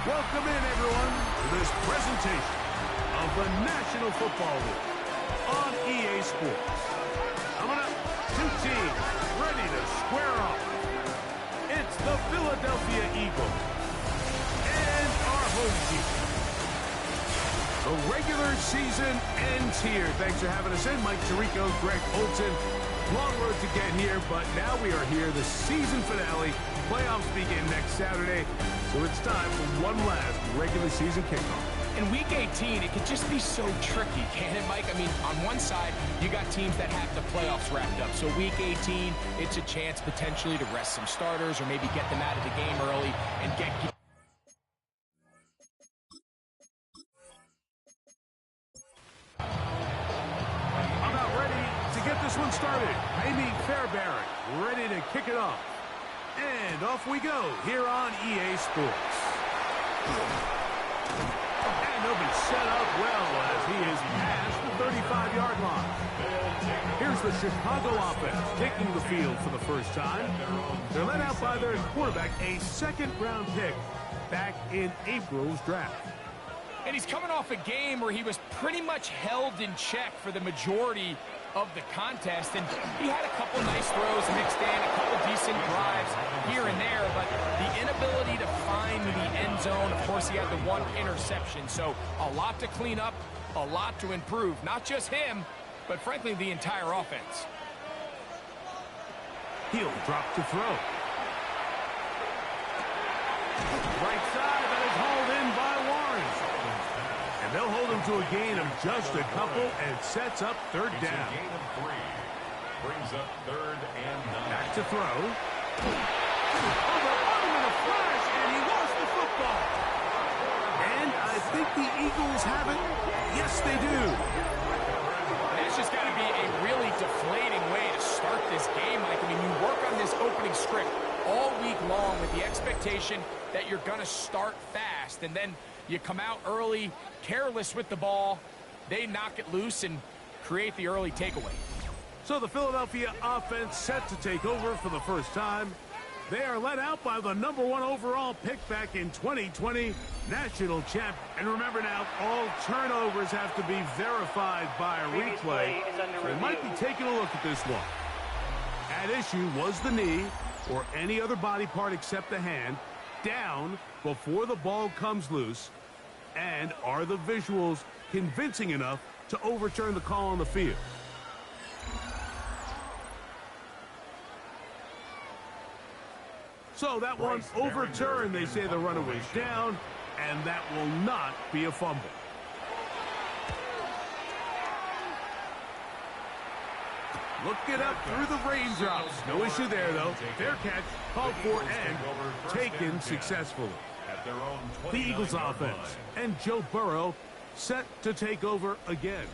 Welcome in, everyone, to this presentation of the National Football League on EA Sports. Coming up, two teams ready to square off. It's the Philadelphia Eagles and our home team. The regular season ends here. Thanks for having us in. Mike Tirico, Greg Olson. Long road to get here, but now we are here. The season finale. Playoffs begin next Saturday, so it's time for one last regular season kickoff. In Week 18, it could just be so tricky, can't it, Mike? I mean, on one side, you got teams that have the playoffs wrapped up. So Week 18, it's a chance potentially to rest some starters or maybe get them out of the game early and get... I'm not ready to get this one started. Amy Fairbairn ready to kick it off. And off we go here on EA Sports. And they'll be set up well as he is past the 35-yard line. Here's the Chicago offense taking the field for the first time. They're led out by their quarterback, a second-round pick back in April's draft. And he's coming off a game where he was pretty much held in check for the majority of the contest, and he had a couple nice throws mixed in, a couple decent drives here and there, but the inability to find the end zone, of course, he had the one interception, so a lot to clean up, a lot to improve. Not just him, but frankly, the entire offense. He'll drop to throw. Right side, that is hauled in by Warren. And they'll hold him to a gain of just a couple and sets up third down. Gain of 3. Brings up 3rd and 9. Back to throw. Overrun him in a flash, and he lost the football. And I think the Eagles have it. Yes, they do. That's just got to be a really deflating way to start this game, Mike. I mean, you work on this opening script all week long with the expectation that you're going to start fast, and then you come out early, careless with the ball, they knock it loose and create the early takeaway. So the Philadelphia offense set to take over for the first time. They are led out by the #1 overall pick back in 2020, national champ. And remember now, all turnovers have to be verified by a replay. So they might be taking a look at this one. At issue was the knee, or any other body part except the hand, down before the ball comes loose. And are the visuals convincing enough to overturn the call on the field? So that one overturned. They say the runner was down, and that will not be a fumble. Look it up through the raindrops. No issue there, though. Fair catch, called for, and taken successfully. The Eagles offense and Joe Burrow set to take over again.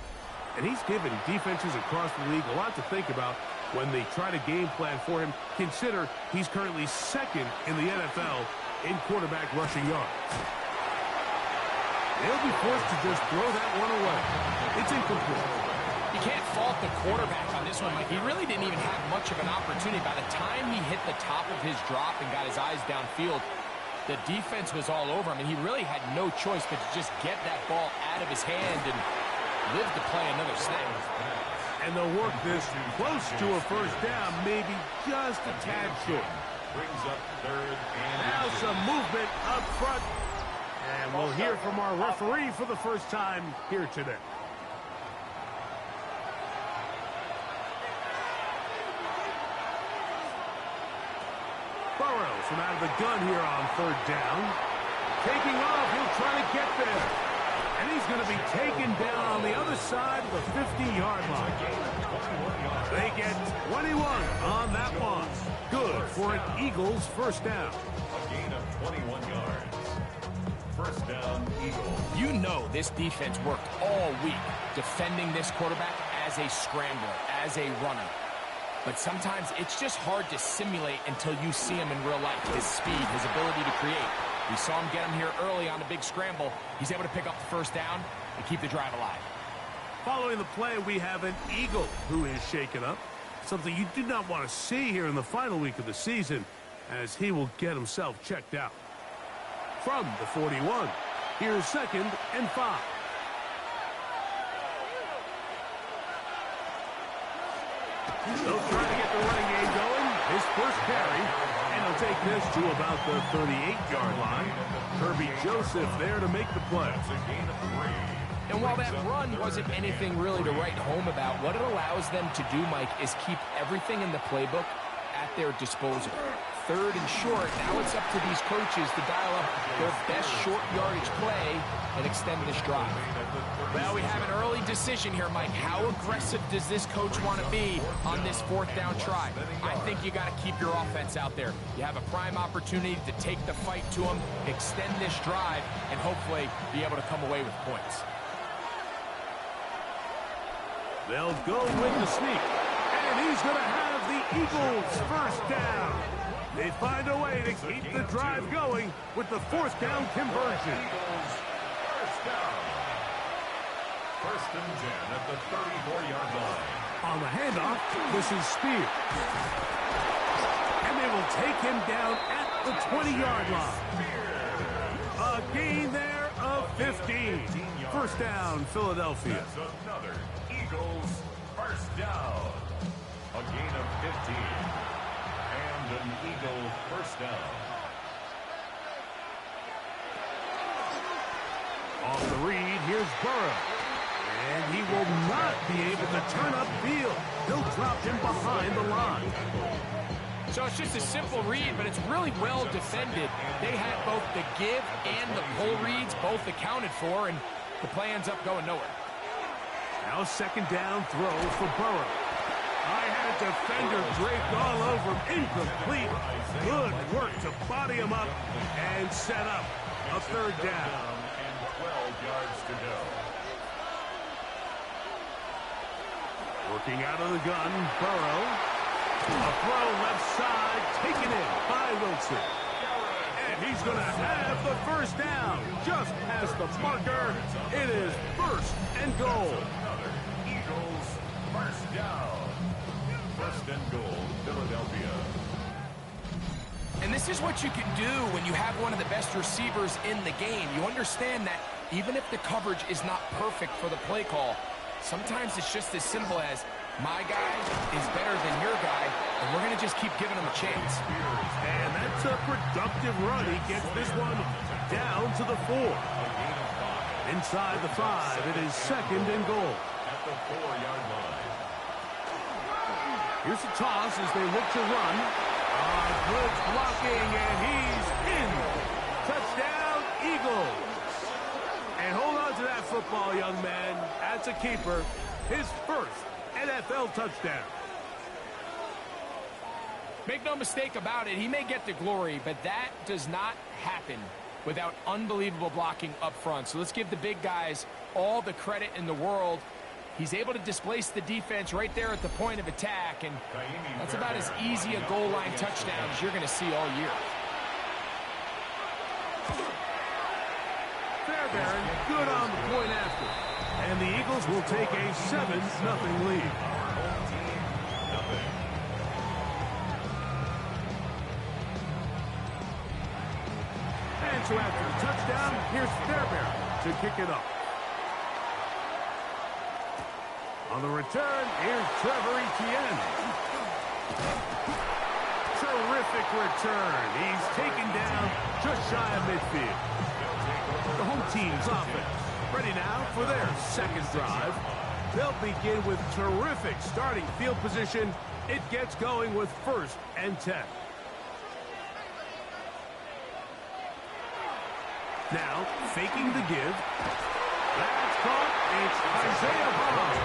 And he's given defenses across the league a lot to think about when they try to game plan for him. Consider he's currently second in the NFL in quarterback rushing yards. They'll be forced to just throw that one away. It's incomplete. You can't fault the quarterback on this one, Mike. He really didn't even have much of an opportunity. By the time he hit the top of his drop and got his eyes downfield, the defense was all over. I mean, he really had no choice but to just get that ball out of his hand and live to play another snap. And they'll work this close to a first down, maybe just a tad short. Brings up 3rd and Now some movement up front. And we'll hear from our referee for the first time here today. Burrows from out of the gun here on 3rd down. Taking off, he'll try to get there. And he's going to be taken down on the other side of the 50-yard line. They get 21 on that one. Good for an Eagles first down. a gain of 21 yards. First down, Eagles. You know this defense worked all week defending this quarterback as a scrambler, as a runner. But sometimes it's just hard to simulate until you see him in real life. His speed, his ability to create. We saw him get him here early on a big scramble. He's able to pick up the first down and keep the drive alive. Following the play, we have an Eagle who is shaken up. Something you do not want to see here in the final week of the season, as he will get himself checked out. from the 41. Here's 2nd and 5. They'll try to get the running game going. His first carry, and he'll take this to about the 38-yard line. Kirby Joseph there to make the play. And while that run wasn't anything really to write home about, what it allows them to do, Mike, is keep everything in the playbook at their disposal. 3rd and short, now it's up to these coaches to dial up their best short yardage play and extend this drive. Well, we have an early decision here, Mike. How aggressive does this coach want to be on this 4th down try? I think you got to keep your offense out there. You have a prime opportunity to take the fight to them, extend this drive, and hopefully be able to come away with points. They'll go with the sneak, and he's going to have the Eagles first down. They find a way to keep the drive going with the 4th down conversion. First down. 1st and 10 at the 34-yard line. On the handoff, this is Spears. And they will take him down at the 20-yard line. A gain there of 15. First down, Philadelphia. That's another Eagles first down. A gain of 15. And an Eagle first down. Off the read, here's Burrow. And he will not be able to turn upfield. They'll drop him behind the line. So it's just a simple read, but it's really well defended. They had both the give and the pull reads both accounted for, and the play ends up going nowhere. Now 2nd down throw for Burrow. I had a defender draped all over him. Incomplete. Good work to body him up and set up a 3rd down. And 12 yards to go. Working out of the gun, Burrow. A throw left side, taken in by Wilson. And he's going to have the first down. Just past the marker. It is 1st and goal. Another Eagles first down. 1st and goal, Philadelphia. And this is what you can do when you have one of the best receivers in the game. You understand that even if the coverage is not perfect for the play call, sometimes it's just as simple as, my guy is better than your guy, and we're going to just keep giving him a chance. And that's a productive run. He gets this one down to the 4. Inside the 5, it is 2nd and goal. At the 4-yard line. Here's a toss as they look to run. Good blocking, and he's in. Touchdown, Eagles. And hold on to that football, young man. That's a keeper. His first NFL touchdown. Make no mistake about it, he may get the glory, but that does not happen without unbelievable blocking up front. So let's give the big guys all the credit in the world. He's able to displace the defense right there at the point of attack, and that's about as easy a goal line touchdown as you're going to see all year. Fairbairn, good on the point after. And the Eagles will take a 7-0 lead. And so after the touchdown, here's Fairbairn to kick it up. On the return, here's Trevor Etienne. Terrific return. He's taken down just shy of midfield. The home team's offense ready now for their 2nd drive. They'll begin with terrific starting field position. It gets going with 1st and 10. Now, faking the give. That's caught. It's Isaiah Bond.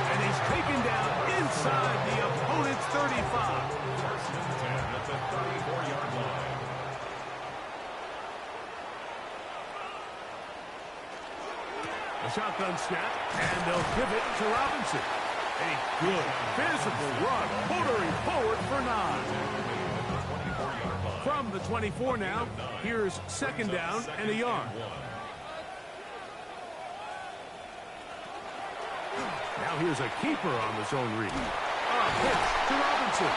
And he's taken down inside the opponent's 35. 1st and 10 at the 34-yard line. A shotgun snap, and they'll give it to Robinson. A good physical run, motoring forward for 9. From the 24 now, here's 2nd down and a yard. Now here's a keeper on the zone read. A pitch to Robinson.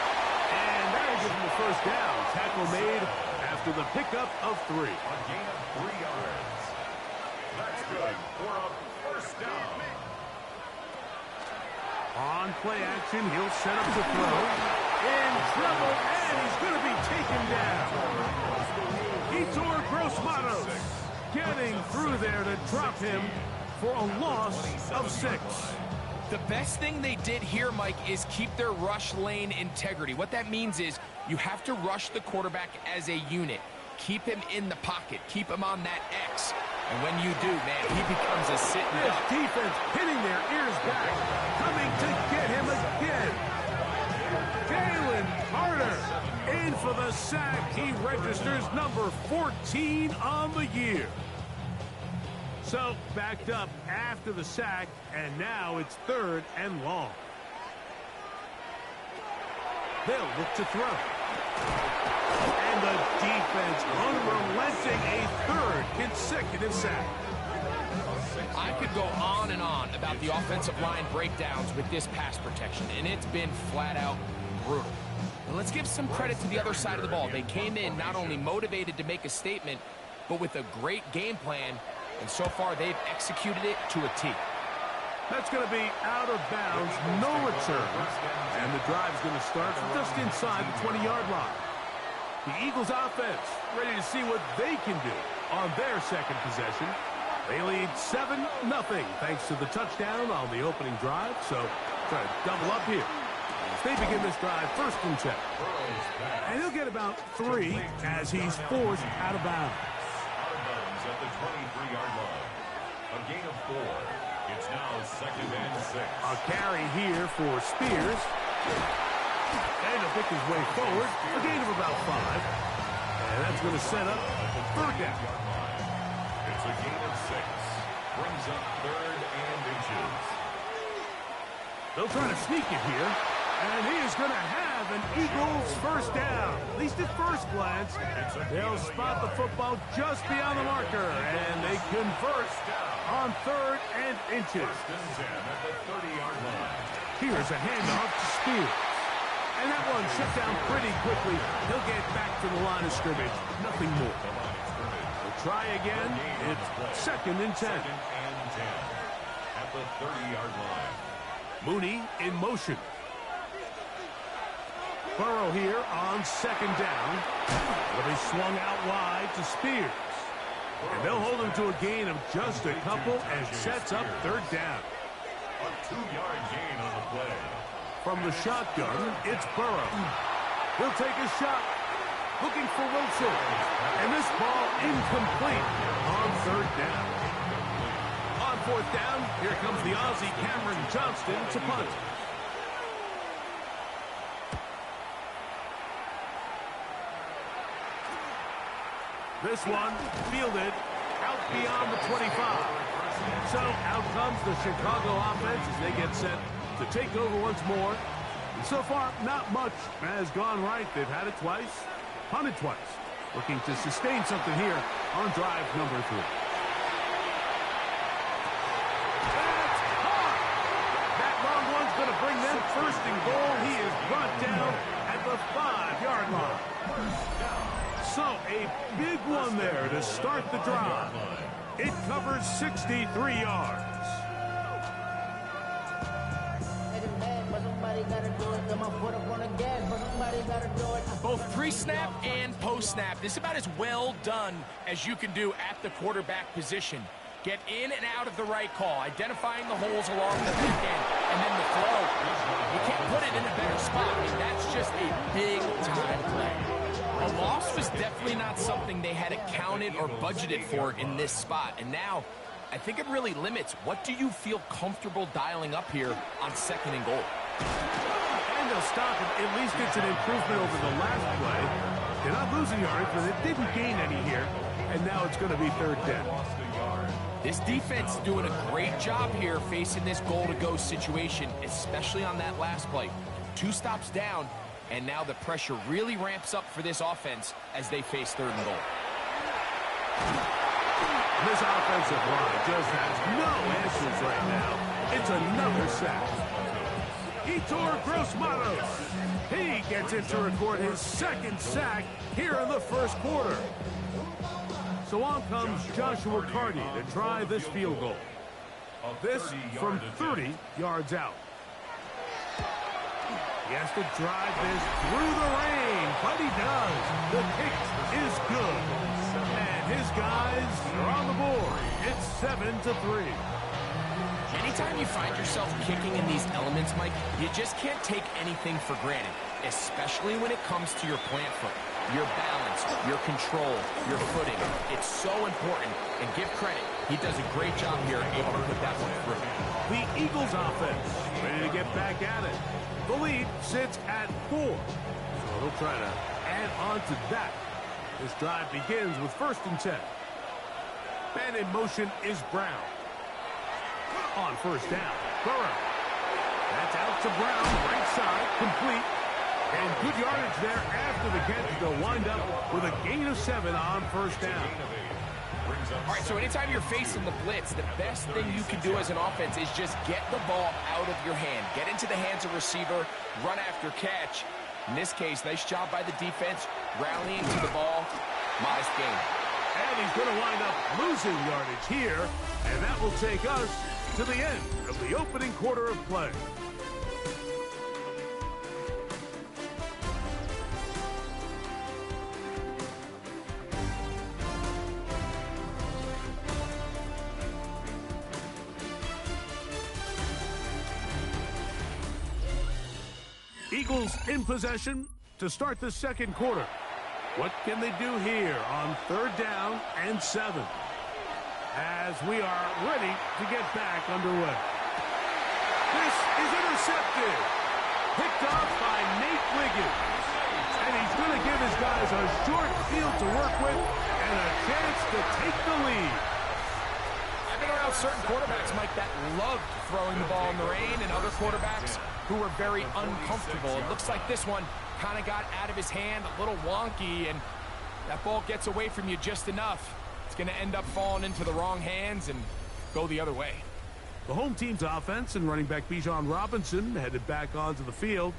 And that'll give him the first down. Tackle made after after the pickup of 3. A gain of 3 yards. That's good for a first down. On play action, he'll set up the throw. In trouble, and he's going to be taken down. Heitor Gross-Matos getting through there to drop him for a loss of 6. The best thing they did here, Mike, is keep their rush lane integrity. What that means is you have to rush the quarterback as a unit. Keep him in the pocket. Keep him on that X. And when you do, man, he becomes a sitting This duck. defense hitting their ears back, coming to get him again. Jalen Carter in for the sack. He registers number 14 on the year. So backed up after the sack, and now it's 3rd and long. They'll look to throw. And the defense unrelenting, a 3rd consecutive sack. I could go on and on about the offensive line breakdowns with this pass protection, and it's been flat out brutal. And let's give some credit to the other side of the ball. They came in not only motivated to make a statement, but with a great game plan, and so far they've executed it to a T. That's going to be out of bounds, no return. And the drive's going to start just inside the 20-yard line. The Eagles offense ready to see what they can do on their second possession. They lead 7-0 thanks to the touchdown on the opening drive. So try to double up here as they begin this drive 1st and 10. And he'll get about 3 as he's forced out of bounds. Out of bounds at the 23-yard line. A gain of 4. It's now 2nd and 6. A carry here for Spears. And he'll pick his way forward. A gain of about 5. And that's going to set up 3rd down. It's a gain of 6. Brings up 3rd and inches. They'll try to sneak it here. And he is going to have an Eagles 1st down. At least at first glance. They'll spot the football just beyond the marker. And they convert on 3rd and inches. 1st and 10 at the 30-yard line. Here's a handoff to Spears. And that one shut down pretty quickly. He'll get back to the line of scrimmage. Nothing more. They'll try again. It's 2nd and 10. 2nd and 10 at the 30-yard line. Mooney in motion. Burrow here on 2nd down. It'll be swung out wide to Spears. And they'll hold him to a gain of just a couple and sets up 3rd down. A 2-yard gain on the play. From the shotgun, it's Burrow. He'll take a shot. Looking for Wilson. And this ball incomplete on 3rd down. On 4th down, here comes the Aussie Cameron Johnston to punt. This one fielded out beyond the 25. So out comes the Chicago offense as they get set to take over once more. And so far, not much has gone right. They've had it twice, punted twice. Looking to sustain something here on drive number 3. That's caught! That long one's going to bring them 1st and goal. He is brought down at the 5-yard line. So a big one there to start the drive. It covers 63 yards. Both pre-snap and post-snap, this is about as well done as you can do at the quarterback position. Get in and out of the right call, identifying the holes along the back end, and then the throw. You can't put it in a better spot. I mean, that's just a big-time play. A loss was definitely not something they had accounted or budgeted for in this spot, and now I think it really limits what do you feel comfortable dialing up here on 2nd and goal. And they'll stop it. At least it's an improvement over the last play. They're not losing yards, but they didn't gain any here. And now it's going to be 3rd down. This defense doing a great job here facing this goal-to-go situation, especially on that last play. 2 stops down, and now the pressure really ramps up for this offense as they face 3rd and goal. This offensive line just has no answers right now. It's another sack. Etor Grossmatos. He gets it to record his second sack here in the first quarter. So on comes Joshua Carty to try this field goal. This from 30 yards out. He has to drive this through the rain, but he does. The kick is good. And his guys are on the board. It's 7-3. Anytime you find yourself kicking in these elements, Mike, you just can't take anything for granted, especially when it comes to your plant foot, your balance, your control, your footing. It's so important, and give credit. He does a great job here, able to put that one through. The Eagles offense ready to get back at it. The lead sits at 4. So they'll try to add on to that. This drive begins with 1st and 10. And in motion is Brown. On 1st down, Burrow. That's out to Brown, right side, complete. And good yardage there after the catch. They'll wind up with a gain of 7 on 1st down. All right, so anytime you're facing the blitz, the best thing you can do as an offense is just get the ball out of your hand. Get into the hands of receiver, run after catch. In this case, nice job by the defense, rallying to the ball. Modest gain. And he's going to wind up losing yardage here, and that will take us to the end of the opening quarter of play. Eagles in possession to start the second quarter. What can they do here on 3rd down and 7? As we are ready to get back underway. This is intercepted. Picked off by Nate Wiggins. And he's going to give his guys a short field to work with and a chance to take the lead. I've been around certain quarterbacks, Mike, that loved throwing the ball in the rain, and other quarterbacks who were very uncomfortable. It looks like this one kind of got out of his hand, a little wonky, and that ball gets away from you just enough. It's going to end up falling into the wrong hands and go the other way. The home team's offense and running back Bijan Robinson headed back onto the field.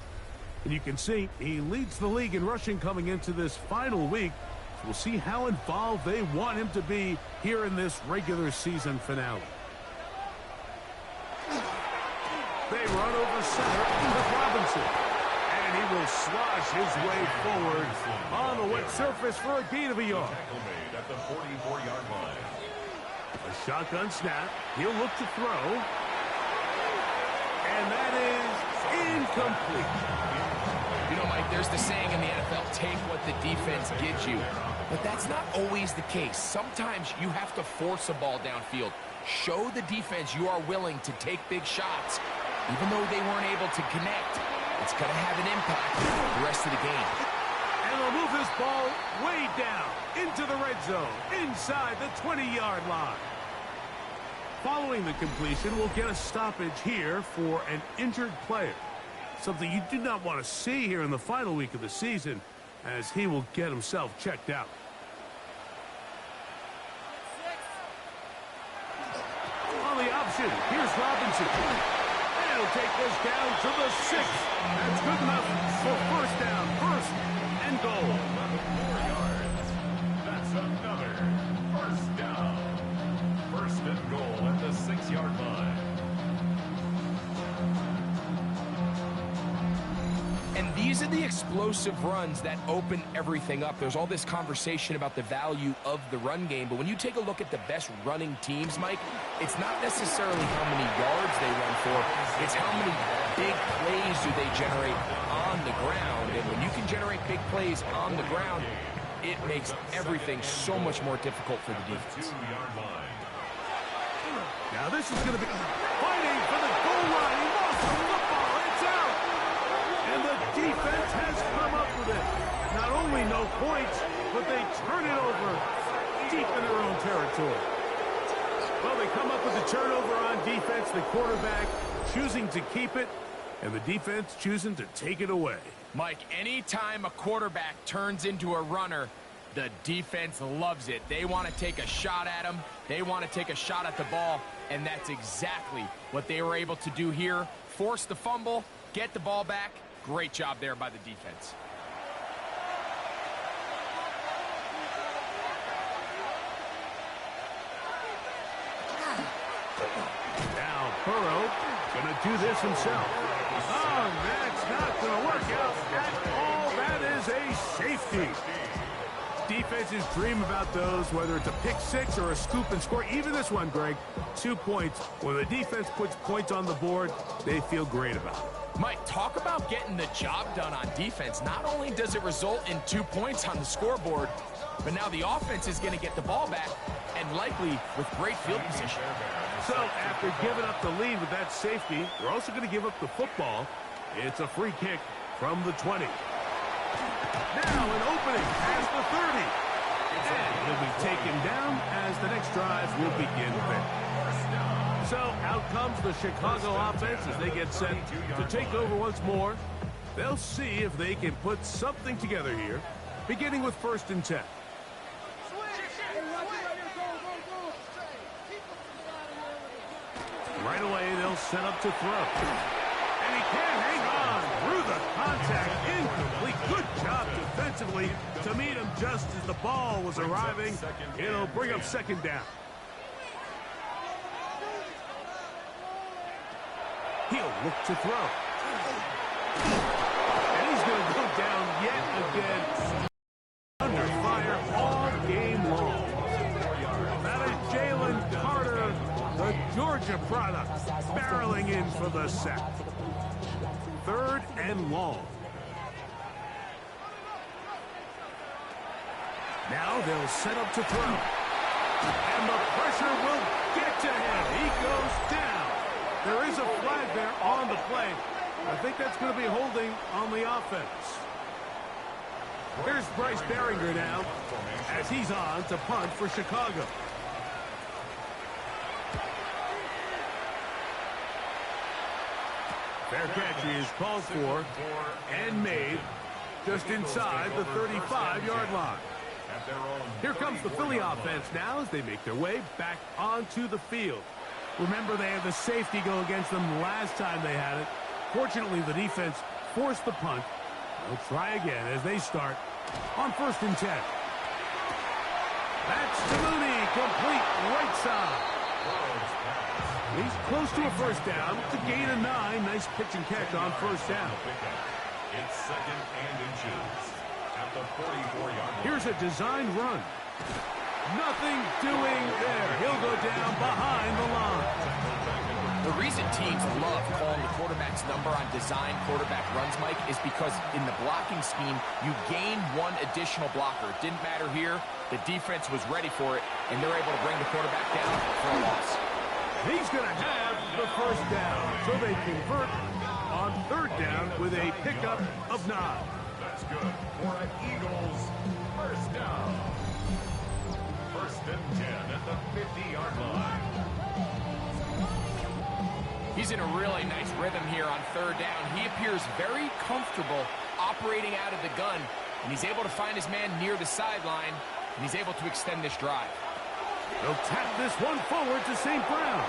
And you can see he leads the league in rushing coming into this final week. So we'll see how involved they want him to be here in this regular season finale. They run over center with Robinson. And he will slosh his way forward on the wet surface for a gain of a yard. At the 44-yard line. A shotgun snap. He'll look to throw. And that is incomplete. You know, Mike, there's the saying in the NFL, take what the defense gives you. But that's not always the case. Sometimes you have to force a ball downfield. Show the defense you are willing to take big shots. Even though they weren't able to connect, it's going to have an impact the rest of the game. And they'll move this ball way down into the red zone, inside the 20-yard line. Following the completion, we'll get a stoppage here for an injured player. Something you do not want to see here in the final week of the season, as he will get himself checked out. On the option, here's Robinson. And he'll take this down to the 6. That's good enough for 1st down, 1st and goal. 4 yards. That's another 1st down. 1st and goal at the 6-yard line. And these are the explosive runs that open everything up. There's all this conversation about the value of the run game, but when you take a look at the best running teams, Mike, it's not necessarily how many yards they run for, it's how many big plays do they generate on the ground. And when you can generate big plays on the ground, it makes everything so much more difficult for the defense. 2-yard line. Now this is going to be fighting for the goal line. He lost the football. It's out. And the defense has come up with it. Not only no points, but they turn it over deep in their own territory. Well, they come up with the turnover on defense. The quarterback choosing to keep it, and the defense choosing to take it away. Mike, anytime a quarterback turns into a runner, the defense loves it. They want to take a shot at him. They want to take a shot at the ball, and that's exactly what they were able to do here. Force the fumble, get the ball back. Great job there by the defense. Now Burrow gonna do this himself. Oh, that's not gonna work out at all. That is a safety. Defenses dream about those, whether it's a pick six or a scoop and score. Even this one, Greg, 2 points. When the defense puts points on the board, they feel great about it. Mike, talk about getting the job done on defense. Not only does it result in 2 points on the scoreboard, but now the offense is going to get the ball back, and likely with great field position. So after giving up the lead with that safety, they're also going to give up the football. It's a free kick from the 20. Now an opening past the 30. And he'll be taken down as the next drive will begin there. So out comes the Chicago offense as they get set to take over once more. They'll see if they can put something together here, beginning with 1st and 10. Right away, they'll set up to throw. And he can't hang on through the contact. Incomplete. Good job defensively to meet him just as the ball was arriving. It'll bring up 2nd down. He'll look to throw. And he's going to go down yet again. Under fire all game long. That is Jalen Carter, the Georgia product, barreling in for the sack. 3rd and long. Now they'll set up to throw. And the pressure will get to him. He goes down. There is a flag there on the play. I think that's going to be holding on the offense. Here's Bryce Behringer now as he's on to punt for Chicago. Fair catch is called for and made just inside the 35-yard line. Here comes the Philly offense now as they make their way back onto the field. Remember, they had the safety go against them last time they had it. Fortunately, the defense forced the punt. They'll try again as they start on 1st and 10. That's to Mooney, complete right side. He's close to a 1st down. It's a gain of 9. Nice pitch and catch on 1st down. It's 2nd and inches at the 44-yard line. Here's a design run. Nothing doing there. He'll go down behind the line. The reason teams love calling the quarterback's number on design quarterback runs, Mike, is because in the blocking scheme, you gain 1 additional blocker. It didn't matter here. The defense was ready for it, and they're able to bring the quarterback down for a loss. He's going to have the 1st down, so they convert on 3rd down with a pickup of 9. That's good for an Eagles 1st down. 1st and 10 at the 50-yard line. He's in a really nice rhythm here on 3rd down. He appears very comfortable operating out of the gun, and he's able to find his man near the sideline, and he's able to extend this drive. They'll tap this one forward to St. Brown.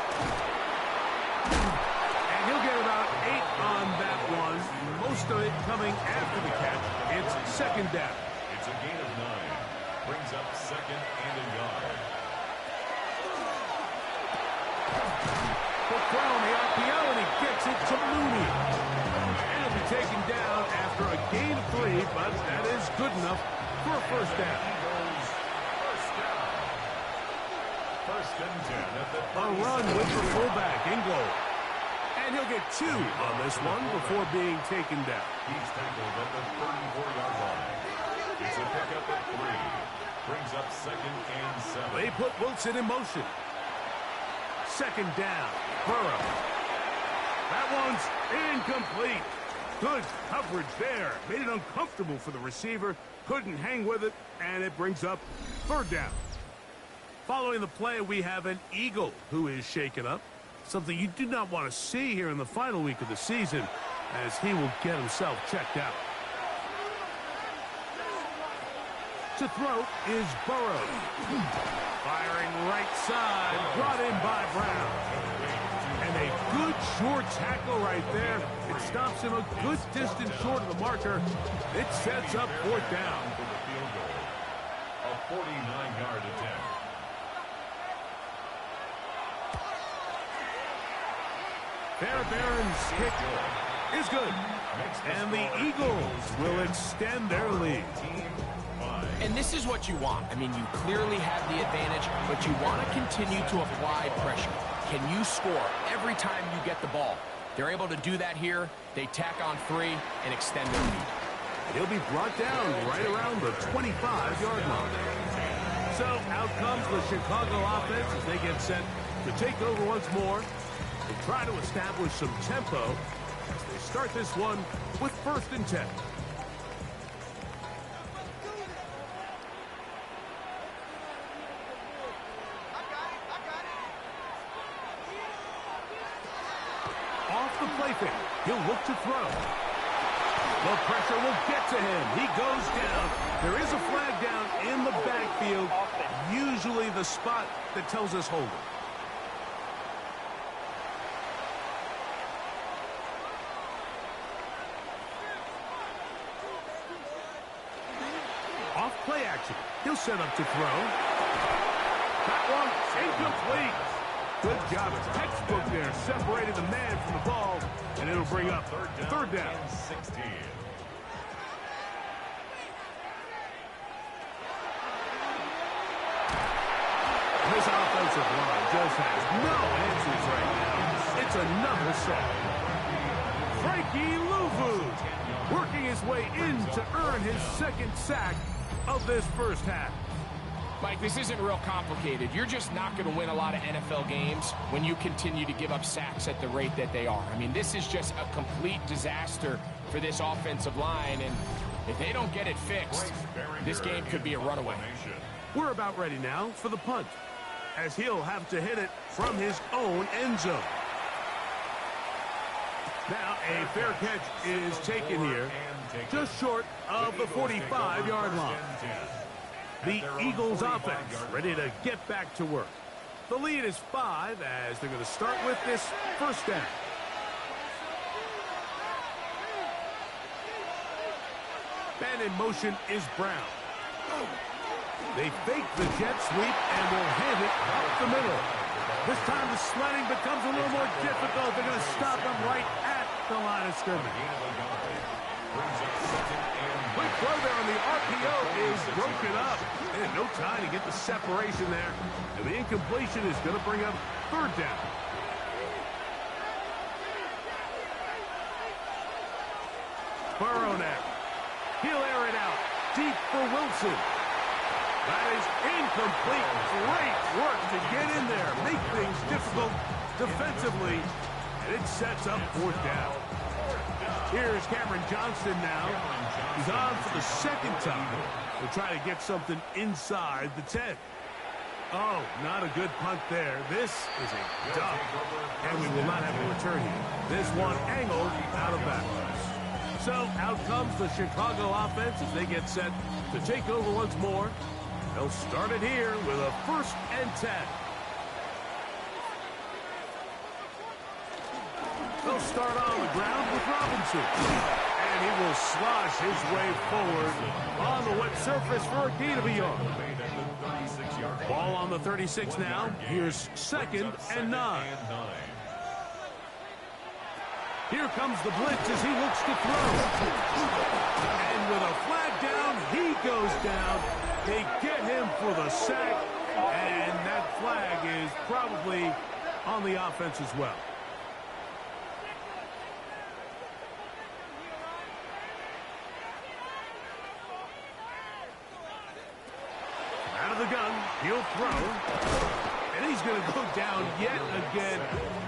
And he'll get about 8 on that one. Most of it coming after the catch. It's 2nd down. It's a gain of 9. Brings up 2nd and a yard. The throw on the RPO, and he gets it to Mooney. And he'll be taken down after a gain of 3, but that is good enough for a 1st down. A run with the fullback, Inglow. And he'll get 2 on this one before being taken down. He's tackled at the 34-yard line. It's a pickup at 3. Brings up 2nd and 7. They put Wilson in motion. 2nd down, Burrow. That one's incomplete. Good coverage there. Made it uncomfortable for the receiver. Couldn't hang with it, and it brings up 3rd down. Following the play, we have an Eagle who is shaken up. Something you do not want to see here in the final week of the season, as he will get himself checked out. To throw is Burrow. Firing right side, brought in by Brown. And And a good short tackle right there. It stops him a good distance short of the marker. It sets up fourth down. For the field goal. A 49-yard attempt. Fairbairn's kick is good. And the Eagles will extend their lead. And this is what you want. I mean, you clearly have the advantage, but you want to continue to apply pressure. Can you score every time you get the ball? They're able to do that here. They tack on 3 and extend their lead. He'll be brought down right around the 25-yard line. So out comes the Chicago offense as they get set to take over once more and try to establish some tempo as they start this one with 1st and 10. Off the play fake, he'll look to throw. The pressure will get to him. He goes down. There is a flag down in the backfield, usually the spot that tells us hold it. Off play action. He'll set up to throw. That one incomplete. Good job. Textbook there. Separated the man from the ball, and it'll bring up third down. 16. This offensive line just has no answers right now. It's another sack. Frankie Luvu working his way in to earn his 2nd sack of this first half. Mike, this isn't real complicated. You're just not going to win a lot of NFL games when you continue to give up sacks at the rate that they are. I mean, this is just a complete disaster for this offensive line, and if they don't get it fixed, this game could be a runaway. We're about ready now for the punt, as he'll have to hit it from his own end zone. Now a fair catch is taken here, just short of the 45-yard line. The Eagles offense ready to get back to work. The lead is 5 as they're going to start with this first down. Man in motion is Brown. They fake the jet sweep and will hand it up the middle. This time the sledding becomes a little more difficult. They're going to stop him right at the line of scrimmage. Quick throw there on the RPO is broken up. And no time to get the separation there. And the incompletion is going to bring up third down. Burrow now. He'll air it out. Deep for Wilson. That is incomplete. Great work to get in there. Make things difficult defensively. And it sets up fourth down. Here's Cameron Johnston now. He's on for the 2nd time. We'll try to get something inside the 10. Oh, not a good punt there. This is a duck. And we will not have a return here. This one angled out of bounds. So out comes the Chicago offense as they get set to take over once more. They'll start it here with a 1st and 10. They'll start on the ground with Robinson. And he will slosh his way forward on the wet surface for a gain of a yard. Ball on the 36 now. Here's 2nd and 9. Here comes the blitz as he looks to throw. And with a flag down, he goes down. They get him for the sack. And that flag is probably on the offense as well. Out of the gun, he'll throw. And he's going to go down yet again.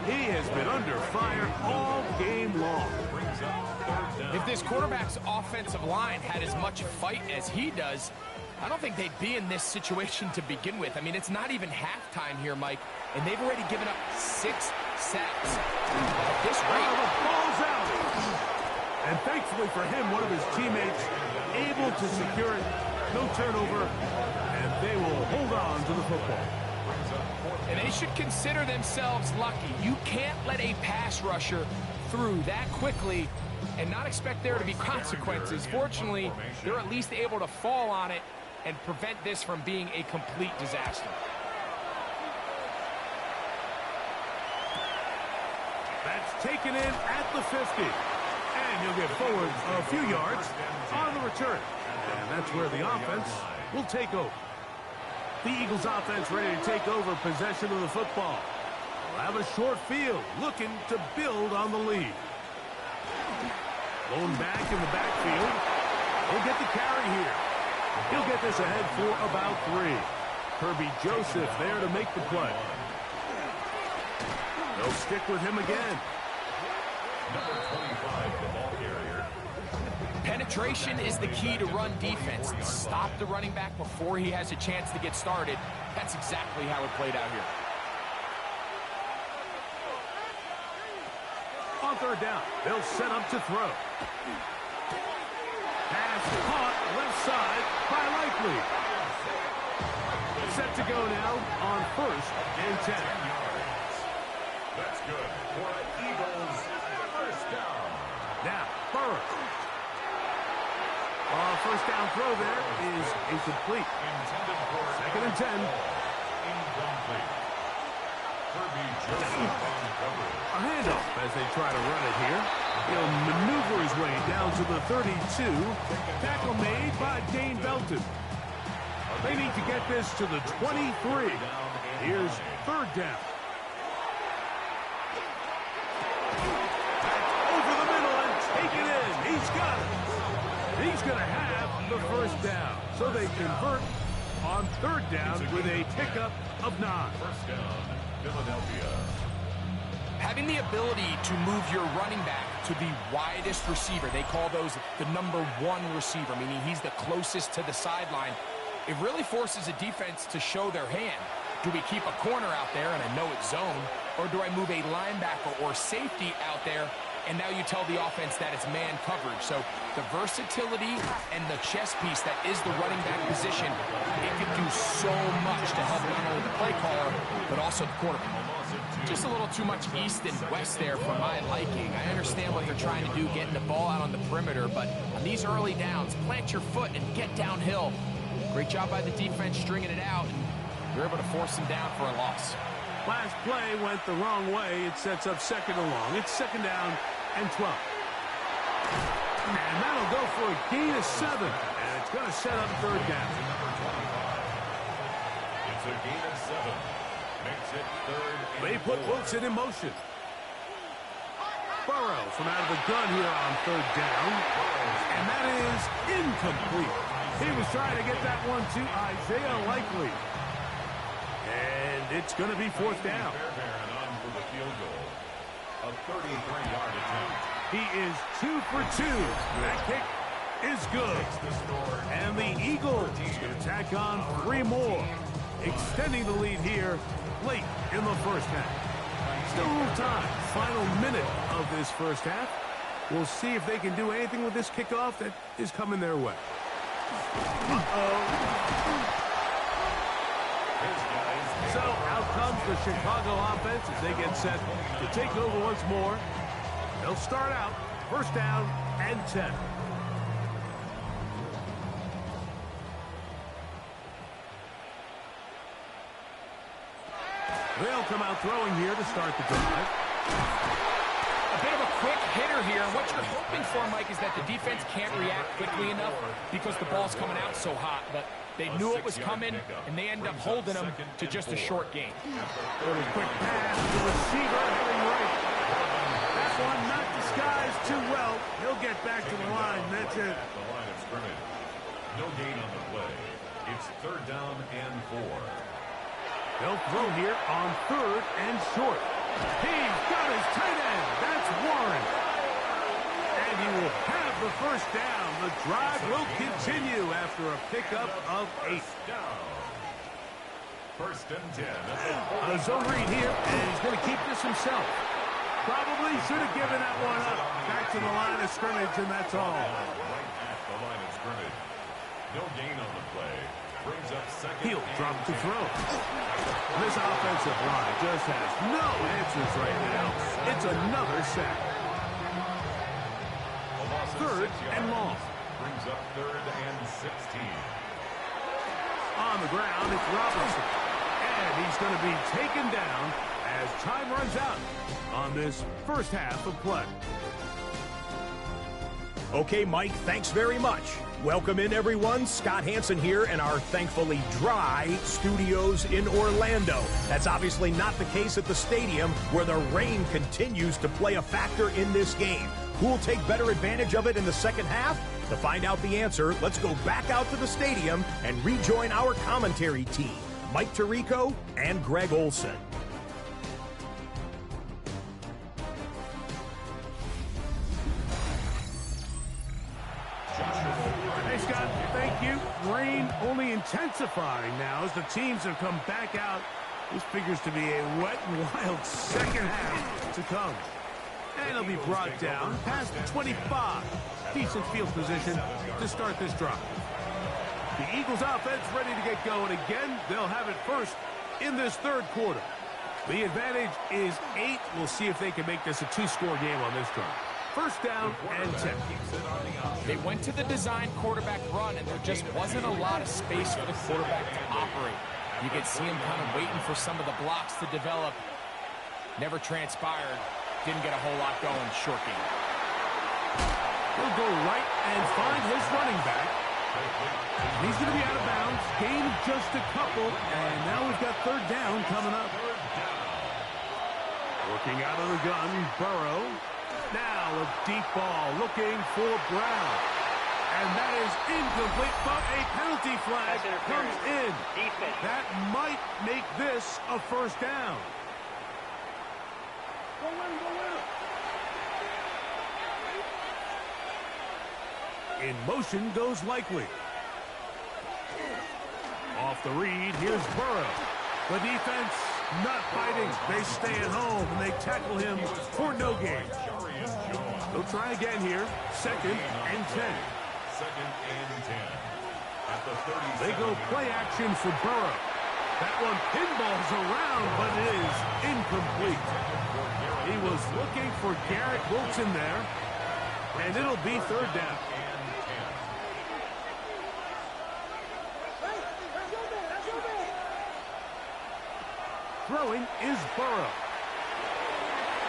He has been under fire all game long. If this quarterback's offensive line had as much fight as he does, I don't think they'd be in this situation to begin with. I mean, it's not even halftime here, Mike, and they've already given up 6 sacks. At this rate, the ball's out. And thankfully for him, one of his teammates able to secure it. No turnover, and they will hold on to the football. brings up fourth And down. they should consider themselves lucky. You can't let a pass rusher through that quickly and not expect there to be consequences. Fortunately, they're at least able to fall on it and prevent this from being a complete disaster. That's taken in at the 50. And he'll get forward a few yards on the return. And that's where the offense will take over. The Eagles offense ready to take over possession of the football. They'll have a short field looking to build on the lead. Lone back in the backfield. He'll get the carry here. He'll get this ahead for about 3. Kirby Joseph there to make the play. They'll stick with him again. Number 25, the ball carrier. Penetration is the key to run defense. Stop the running back before he has a chance to get started. That's exactly how it played out here. On third down, they'll set up to throw. Pass caught left side by Likely. Set to go now on 1st and 10. That's good for an Eagles first down. Now, Burrow. First down throw there is incomplete. Intended for 2nd and 10. Incomplete. Kirby Joseph on coverage. A handoff as they try to run it here. He'll maneuver his way down to the 32. Tackle made by Dane Belton. They need to get this to the 23. Here's 3rd down. Over the middle and take it in. He's got it. He's going to have the first down. So they convert on 3rd down with a pickup of 9. First down, Philadelphia. Having the ability to move your running back to the widest receiver, they call those the number 1 receiver, meaning he's the closest to the sideline. It really forces a defense to show their hand. Do we keep a corner out there, and I know it's zone, or do I move a linebacker or safety out there, and now you tell the offense that it's man coverage? So the versatility and the chess piece that is the running back position, it can do so much to help not only the play caller, but also the quarterback. Just a little too much east and west there for my liking. I understand what they're trying to do, getting the ball out on the perimeter, but on these early downs, plant your foot and get downhill. Great job by the defense stringing it out, and they're able to force him down for a loss. Last play went the wrong way. It sets up 2nd and long. It's 2nd down and 12. And that'll go for a gain of 7. And it's going to set up 3rd down. Number 25. It's a gain of 7. Makes it 3rd and They put 4. Wilson in motion. Burrow from out of the gun here on 3rd down. And that is incomplete. He was trying to get that one to Isaiah Likely. And it's going to be 4th down. Fairbairn on for the field goal. A 33-yard attempt. He is 2 for 2. That kick is good. And the Eagles going to tack on 3 more, extending the lead here late in the first half. Still a little time. Final minute of this first half. We'll see if they can do anything with this kickoff that is coming their way. So out comes the Chicago offense as they get set to take over once more. They'll start out 1st down and 10. They'll come out throwing here to start the drive. A bit of a quick hitter here. What you're hoping for, Mike, is that the defense can't react quickly enough because the ball's coming out so hot. But they knew it was coming, and they end up holding them to just a short gain. Quick pass to the receiver heading right. That one not disguised too well. He'll get back to the line. That's it. At the line of scrimmage. No gain on the play. It's 3rd down and 4. They'll throw here on 3rd and short. He's got his tight end. That's Warren. And he will have the first down. The drive will continue after a pickup of 8. Down. 1st and 10. A zone read here, and he's going to keep this himself. Probably should have given that one up. Back to the line of scrimmage, and that's all. Right at the line of scrimmage. No gain on the play. brings up second. He'll drop to throw. This offensive line just has no answers right now. It's another sack. Third and long. Brings up third and 16. On the ground, it's Robinson. And he's going to be taken down as time runs out on this first half of play. Okay, Mike, thanks very much. Welcome in, everyone. Scott Hansen here in our thankfully dry studios in Orlando. That's obviously not the case at the stadium, where the rain continues to play a factor in this game. Who will take better advantage of it in the second half? To find out the answer, let's go back out to the stadium and rejoin our commentary team, Mike Tirico and Greg Olson. Hey, Scott, thank you. Rain only intensifying now as the teams have come back out. This figures to be a wet and wild second half to come. And it'll be brought down past the 25. Decent field position to start this drive. The Eagles offense ready to get going again. They'll have it first in this third quarter. The advantage is 8. We'll see if they can make this a 2-score game on this drive. First down and 10. They went to the design quarterback run, and there just wasn't a lot of space for the quarterback to operate. You could see him kind of waiting for some of the blocks to develop. Never transpired. Didn't get a whole lot going. Short game. He'll go right and find his running back. He's going to be out of bounds. Gain just a couple, and now we've got third down coming up. Working out of the gun, Burrow. Now a deep ball looking for Brown. And that is incomplete, but a penalty flag comes in. That might make this a first down. In motion goes Likely. Off the read, here's Burrow. The defense not fighting. They stay at home, and they tackle him for no gain. They'll try again here. Second and 10. Second and 10. At the 30. They go play action for Burrow. That one pinballs around, but it is incomplete. He was looking for Garrett Wilson there, and it'll be third down. Throwing is Burrow.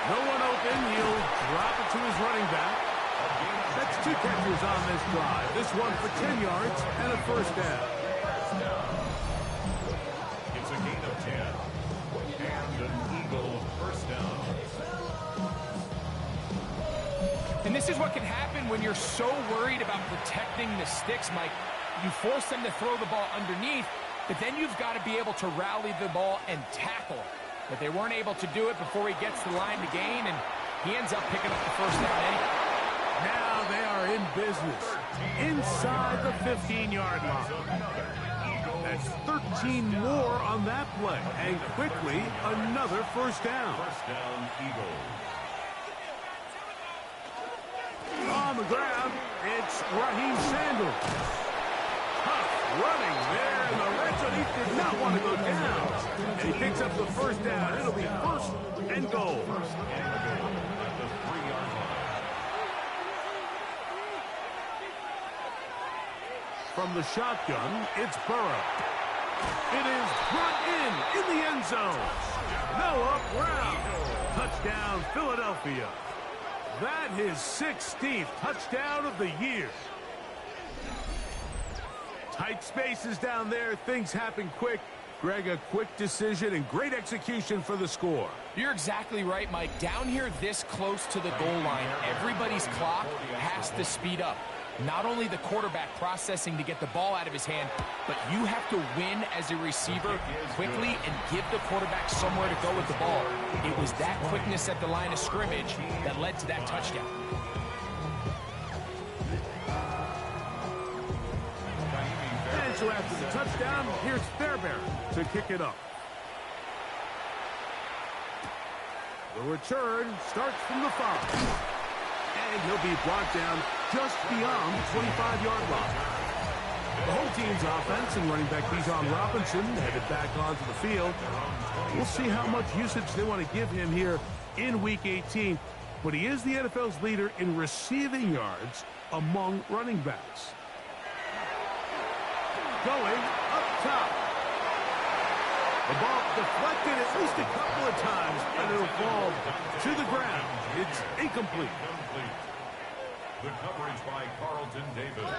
No one open. He'll drop it to his running back. That's 2 catches on this drive. This one for 10 yards and a first down. It's a gain of 10. And an Eagle first down. And this is what can happen when you're so worried about protecting the sticks, Mike. You force them to throw the ball underneath, but then you've got to be able to rally the ball and tackle. But they weren't able to do it before he gets the line to gain, and he ends up picking up the first down anyway. Now they are in business inside the 15-yard line. That's 13 more on that play, and quickly another first down. First down, Eagles. On the ground, it's Raheem Sanders. Tough running there in the red zone. He did not want to go down. And he picks up the first down. It'll be first and goal. First and goal at the 3-yard line. From the shotgun, it's Burrow. It is brought in the end zone. Noah Brown. Touchdown, Philadelphia. That his 16th touchdown of the year. Tight spaces down there. Things happen quick. Greg, a quick decision and great execution for the score. You're exactly right, Mike. Down here this close to the goal line, everybody's clock has to speed up. Not only the quarterback processing to get the ball out of his hand, but you have to win as a receiver quickly and give the quarterback somewhere to go with the ball. It was that quickness at the line of scrimmage that led to that touchdown. And so after the touchdown, here's Fairbairn to kick it up. The return starts from the 5. And he'll be brought down just beyond the 25-yard line. The home team's offense and running back Bijan Robinson headed back onto the field. We'll see how much usage they want to give him here in Week 18. But he is the NFL's leader in receiving yards among running backs. Going up top. The ball deflected at least a couple of times, and it'll fall to the ground. It's incomplete. The coverage by Carlton Davis.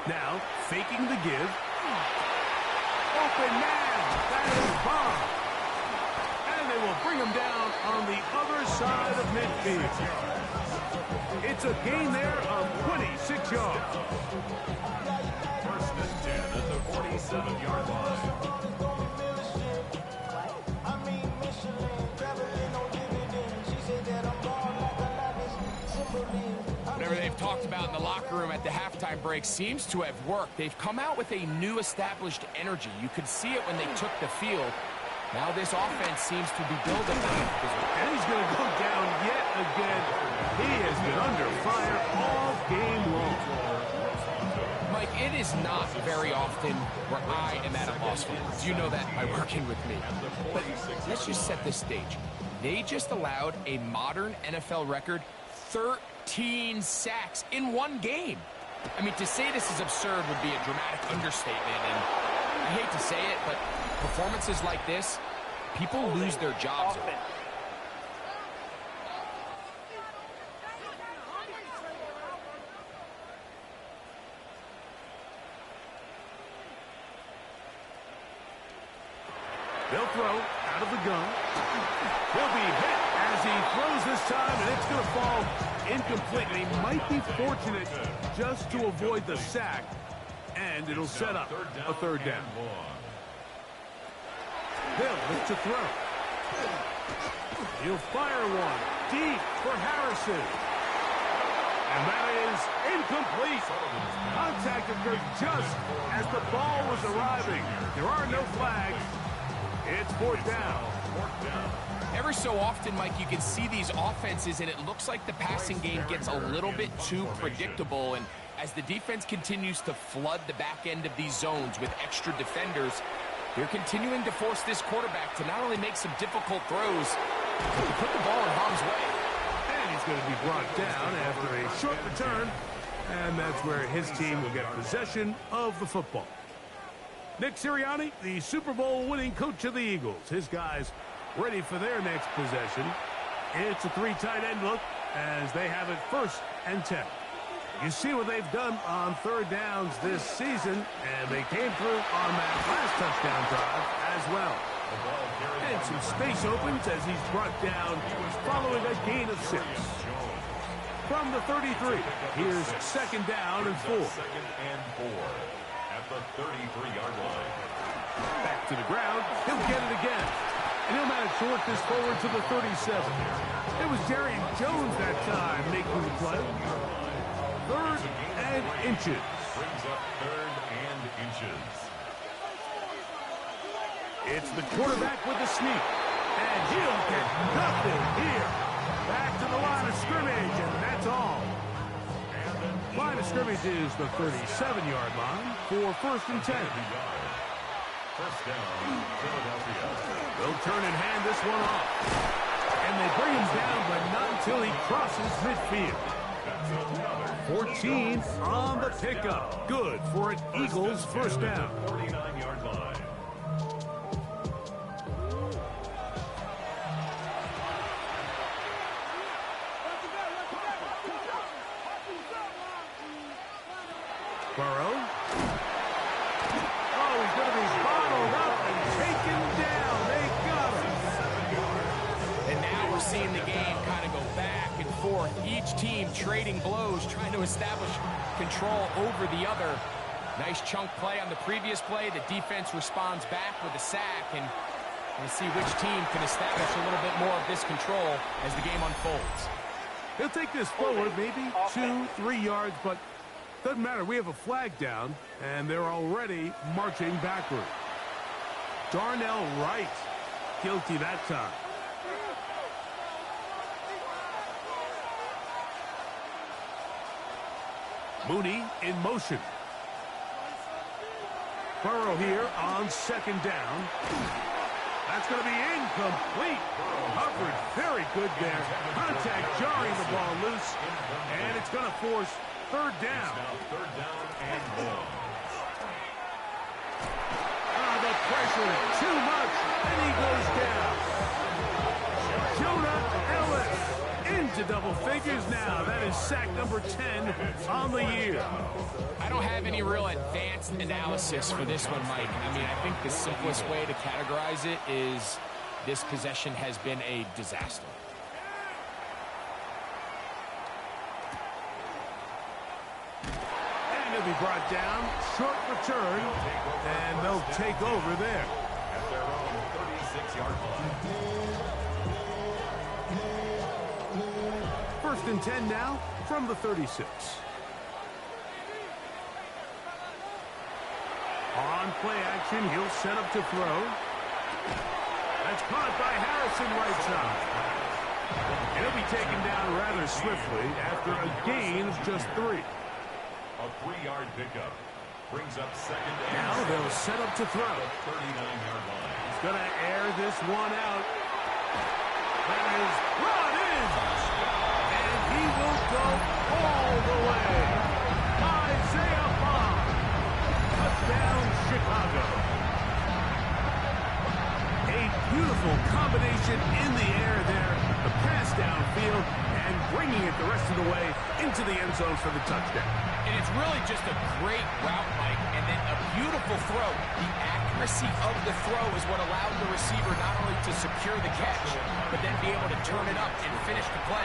Now, faking the give. Open man. That is bomb. And they will bring him down on the other side of midfield. It's a gain there of 26 yards. First and 10 at the 47-yard line. Whatever they've talked about in the locker room at the halftime break seems to have worked. They've come out with a new established energy. You could see it when they took the field. Now this offense seems to be building on it. And he's going to go down yet again. He has been under fire all game long. Mike, it is not very often where I am at a loss for words. You know that by working with me. But let's just set this stage. They just allowed a modern NFL record 13 sacks in one game. I mean, to say this is absurd would be a dramatic understatement, and I hate to say it, but performances like this, people lose their jobs over. They'll throw out of the gun. He'll be hit as he throws this time, and it's going to fall incomplete. And he might be fortunate just to avoid the sack, and it'll set up a third down. Hill looks to throw. He'll fire one deep for Harrison. And that is incomplete. Contact occurred just as the ball was arriving. There are no flags. It's fourth down. Ever so often, Mike, you can see these offenses, and it looks like the passing game gets a little bit too predictable. And as the defense continues to flood the back end of these zones with extra defenders, they're continuing to force this quarterback to not only make some difficult throws, but to put the ball in harm's way. And he's going to be brought down after a short return. And that's where his team will get possession of the football. Nick Sirianni, the Super Bowl winning coach of the Eagles. His guys ready for their next possession. It's a three tight end look as they have it 1st and 10. You see what they've done on third downs this season, and they came through on that last touchdown drive as well. And some space opens as he's brought down following a gain of 6. From the 33, here's 2nd down and 4. Second and 4 at the 33-yard line. Back to the ground. He'll get it again. And he'll manage to work this forward to the 37. It was Darian Jones that time making the play. 3rd and inches. Brings up 3rd and inches. It's the quarterback with the sneak. And he'll get nothing here. Back to the line of scrimmage, and that's all. Line of scrimmage is the 37-yard line for 1st and 10. First down, Philadelphia. They'll turn and hand this one off. And they bring him down, but not until he crosses midfield. 14 on the pickup. Good for an Eagles first down. 49-yard line. Burrow. Oh, he's going to be bottled up and taken down. They got him. And now we're seeing the game kind of go back and forth. Each team trading blows, trying to establish control over the other. Nice chunk play on the previous play. The defense responds back with a sack, and we'll see which team can establish a little bit more of this control as the game unfolds. He'll take this forward, maybe 2-3 yards, but doesn't matter. We have a flag down, and they're already marching backward. Darnell Wright, guilty that time. Mooney in motion. Burrow here on second down. That's going to be incomplete. Coverage very good there. Contact jarring the ball loose. And it's going to force third down. Third down and more. The pressure too much. And he goes down. Jonah Ellis into double figures now. That is sack number 10 on the year. I don't have any real advanced analysis for this one, Mike. I mean, I think the simplest way to categorize it is this possession has been a disaster. And he'll be brought down. Short return. And they'll take over there. At their own 36-yard line. First and 10 now from the 36. On play action, he'll set up to throw. That's caught by Harrison right side. And he'll be taken down rather swiftly after a gain of just 3. A 3-yard pickup brings up second and Now they'll set up to throw. 39-yard line. He's going to air this one out. That is brought in. And he will go all the way. Isaiah Bond. Touchdown, Chicago. A beautiful combination in the air there. The pass downfield and bringing it the rest of the way into the end zone for the touchdown. And it's really just a great route, Mike, and then a beautiful throw. The accuracy of the throw is what allowed the receiver not only to secure the catch, but then be able to turn it up and finish the play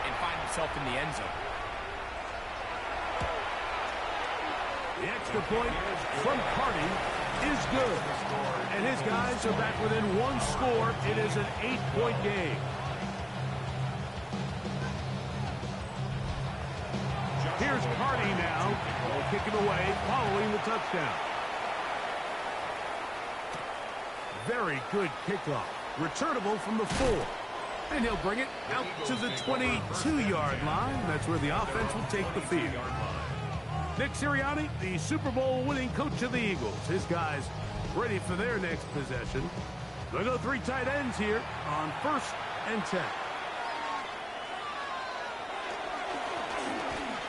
and find himself in the end zone. The extra point from Carty is good. And his guys are back within 1 score. It is an 8-point game. Here's Carty now. Will kick it away following the touchdown. Very good kickoff. Returnable from the 4. And he'll bring it out to the 22-yard line. That's where the offense will take the field. Nick Sirianni, the Super Bowl winning coach of the Eagles. His guys ready for their next possession. They'll go 3 tight ends here on 1st and 10.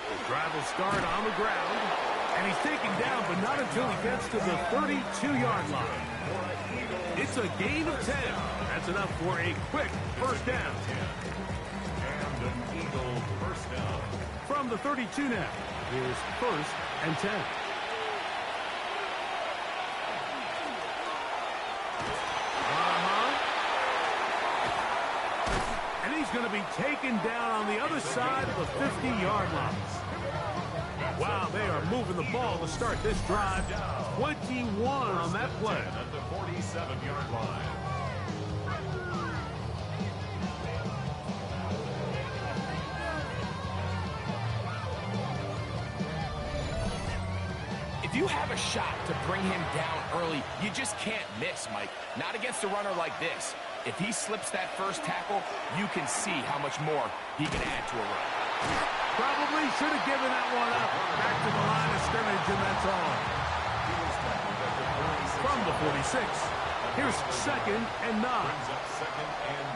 The drive will start on the ground. And he's taken down, but not until he gets to the 32-yard line. It's a gain of 10. That's enough for a quick first down. And an Eagle first down. From the 32 now. Here's 1st and 10. And he's going to be taken down on the other side of the 50-yard line. Wow, they are moving the ball to start this drive. 21 on that play. At the 47-yard line. If you have a shot to bring him down early, you just can't miss, Mike. Not against a runner like this. If he slips that first tackle, you can see how much more he can add to a run. Probably should have given that one up. Back to the line of scrimmage, and that's all. From the 46, here's 2nd and 9. Brings up 2nd and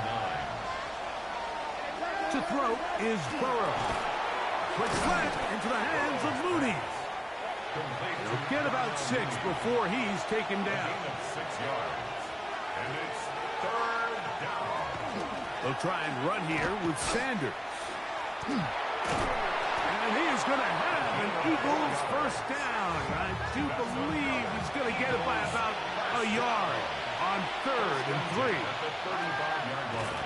9. To throw is Burrow. Quick slant into the hands of Mooney. He'll get about 6 before he's taken down. Gain of 6 yards. And it's 3rd down. They'll try and run here with Sanders. And he is going to have an Eagles first down. I do believe he's going to get it by about a yard on 3rd and 3. At the 35-yard line.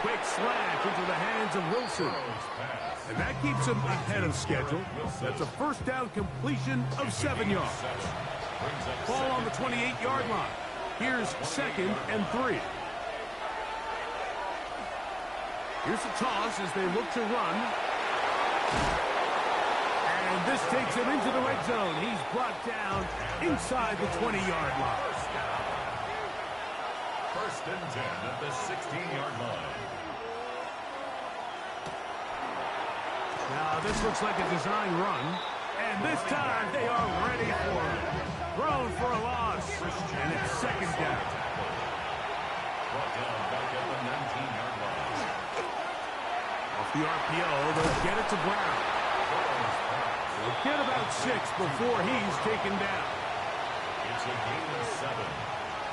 Quick slant into the hands of Wilson. And that keeps him ahead of schedule. That's a first down completion of 7 yards. Ball on the 28-yard line. Here's 2nd and 3. Here's the toss as they look to run. And this takes him into the red zone. He's brought down inside the 20-yard line. First and 10 at the 16-yard line. Now, this looks like a design run. And this time, they are ready for it. Thrown for a loss. And it's second down. Brought down back at the 19-yard line. Off the RPO, they'll get it to Brown. They'll get about 6 before he's taken down. It's a gain of 7.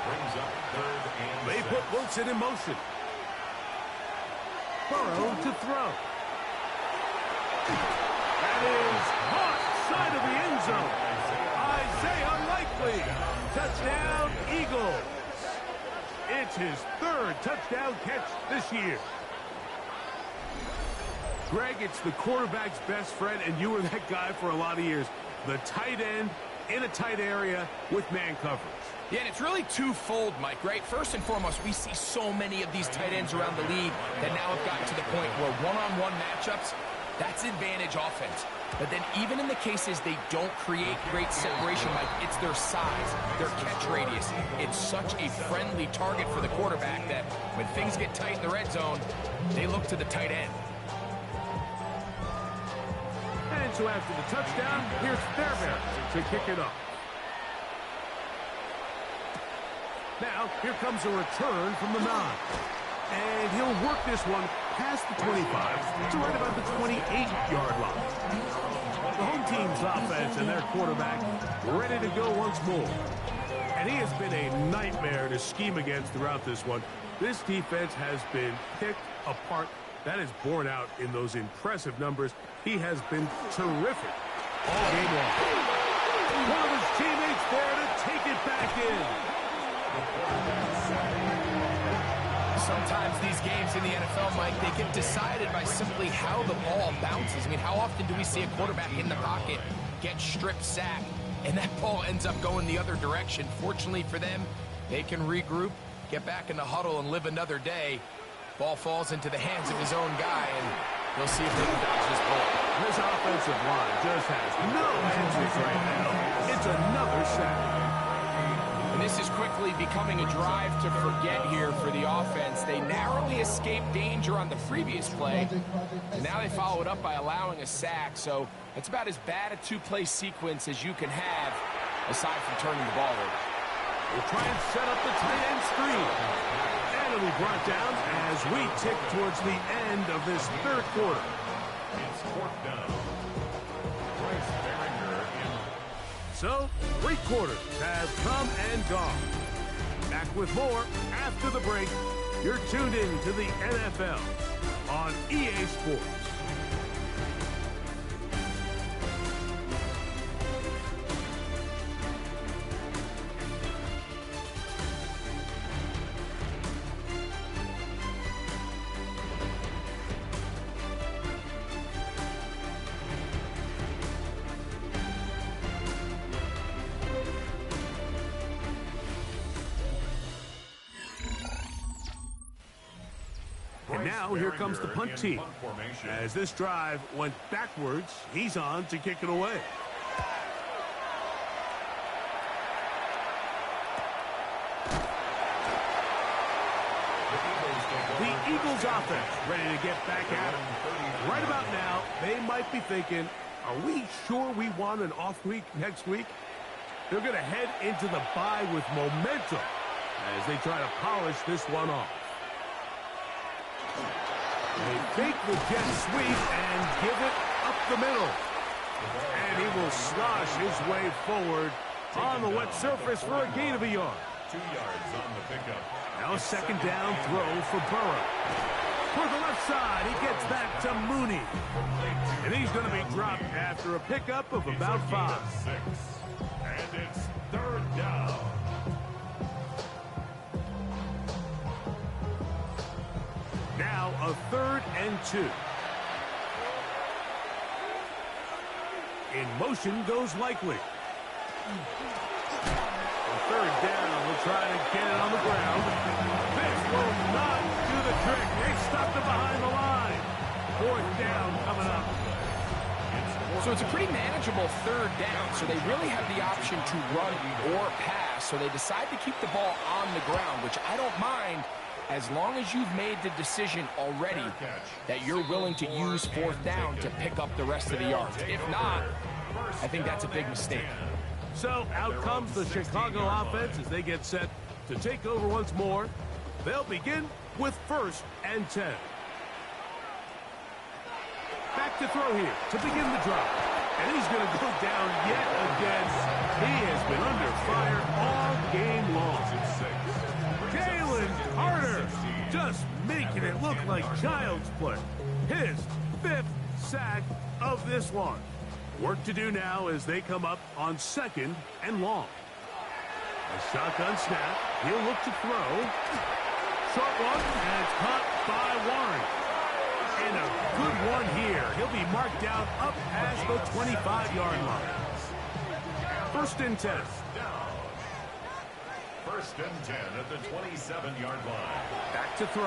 Brings up third and They 6. put Wilson in motion. Burrow to throw. That is caught side of the end zone. Isaiah Likely. Touchdown, Eagles. It's his 3rd touchdown catch this year. Greg, it's the quarterback's best friend, and you were that guy for a lot of years. The tight end in a tight area with man coverage. Yeah, and it's really twofold, Mike, right? First and foremost, we see so many of these tight ends around the league that now have gotten to the point where one-on-one matchups, that's advantage offense. But then even in the cases they don't create great separation, Mike, it's their size, their catch radius. It's such a friendly target for the quarterback that when things get tight in the red zone, they look to the tight end. And so after the touchdown, here's Fairbairn to kick it off. Now, here comes a return from the 9. And he'll work this one past the 25 to right about the 28-yard line. The home team's offense and their quarterback ready to go once more. And he has been a nightmare to scheme against throughout this one. This defense has been picked apart. That is borne out in those impressive numbers. He has been terrific all game long. One of his teammates there to take it back in. Sometimes these games in the NFL, Mike, they get decided by simply how the ball bounces. I mean, how often do we see a quarterback in the pocket get strip sacked, and that ball ends up going the other direction? Fortunately for them, they can regroup, get back in the huddle, and live another day. Ball falls into the hands of his own guy, and they'll see if they can dodge this ball. This offensive line just has no answers right now. It's another sack. And this is quickly becoming a drive to forget here for the offense. They narrowly escaped danger on the previous play, and now they follow it up by allowing a sack. So it's about as bad a two-play sequence as you can have, aside from turning the ball over. We'll try and set up the tight end screen. And it'll be brought down as we tick towards the end of this 3rd quarter. It's 4th down. So, 3 quarters have come and gone. Back with more after the break. You're tuned in to the NFL on EA Sports. And now here comes the punt team. As this drive went backwards, he's on to kick it away. The Eagles offense ready to get back at it. Right about now, they might be thinking, are we sure we want an off week next week? They're going to head into the bye with momentum as they try to polish this one off. They fake the jet sweep and give it up the middle. And he will slosh his way forward on the wet surface for a gain of a yard. 2 yards on the pickup. Now a 2nd down throw for Burrow. For the left side, he gets that to Mooney. And he's going to be dropped after a pickup of about 5. 6. And it's 3rd down. Now a 3rd and 2. In motion goes Likely. 3rd down, we'll try to get it on the ground. This will not do the trick. They stopped it behind the line. 4th down coming up. So it's a pretty manageable 3rd down, so they really have the option to run or pass, so they decide to keep the ball on the ground, which I don't mind as long as you've made the decision already that you're willing to use fourth down to pick up the rest of the yards. If not, I think that's a big mistake. So out comes the Chicago offense as they get set to take over once more. They'll begin with 1st and 10. Back to throw here to begin the drive. And he's going to go down yet again. He has been under fire all game long. Jalen Carter just making it look like child's play. His 5th sack of this one. Work to do now as they come up on 2nd and long. A shotgun snap. He'll look to throw. Short one, and it's caught by Warren. And a good one here. He'll be marked down up past the 25-yard line. 1st and 10. 1st and 10 at the 27-yard line. Back to throw.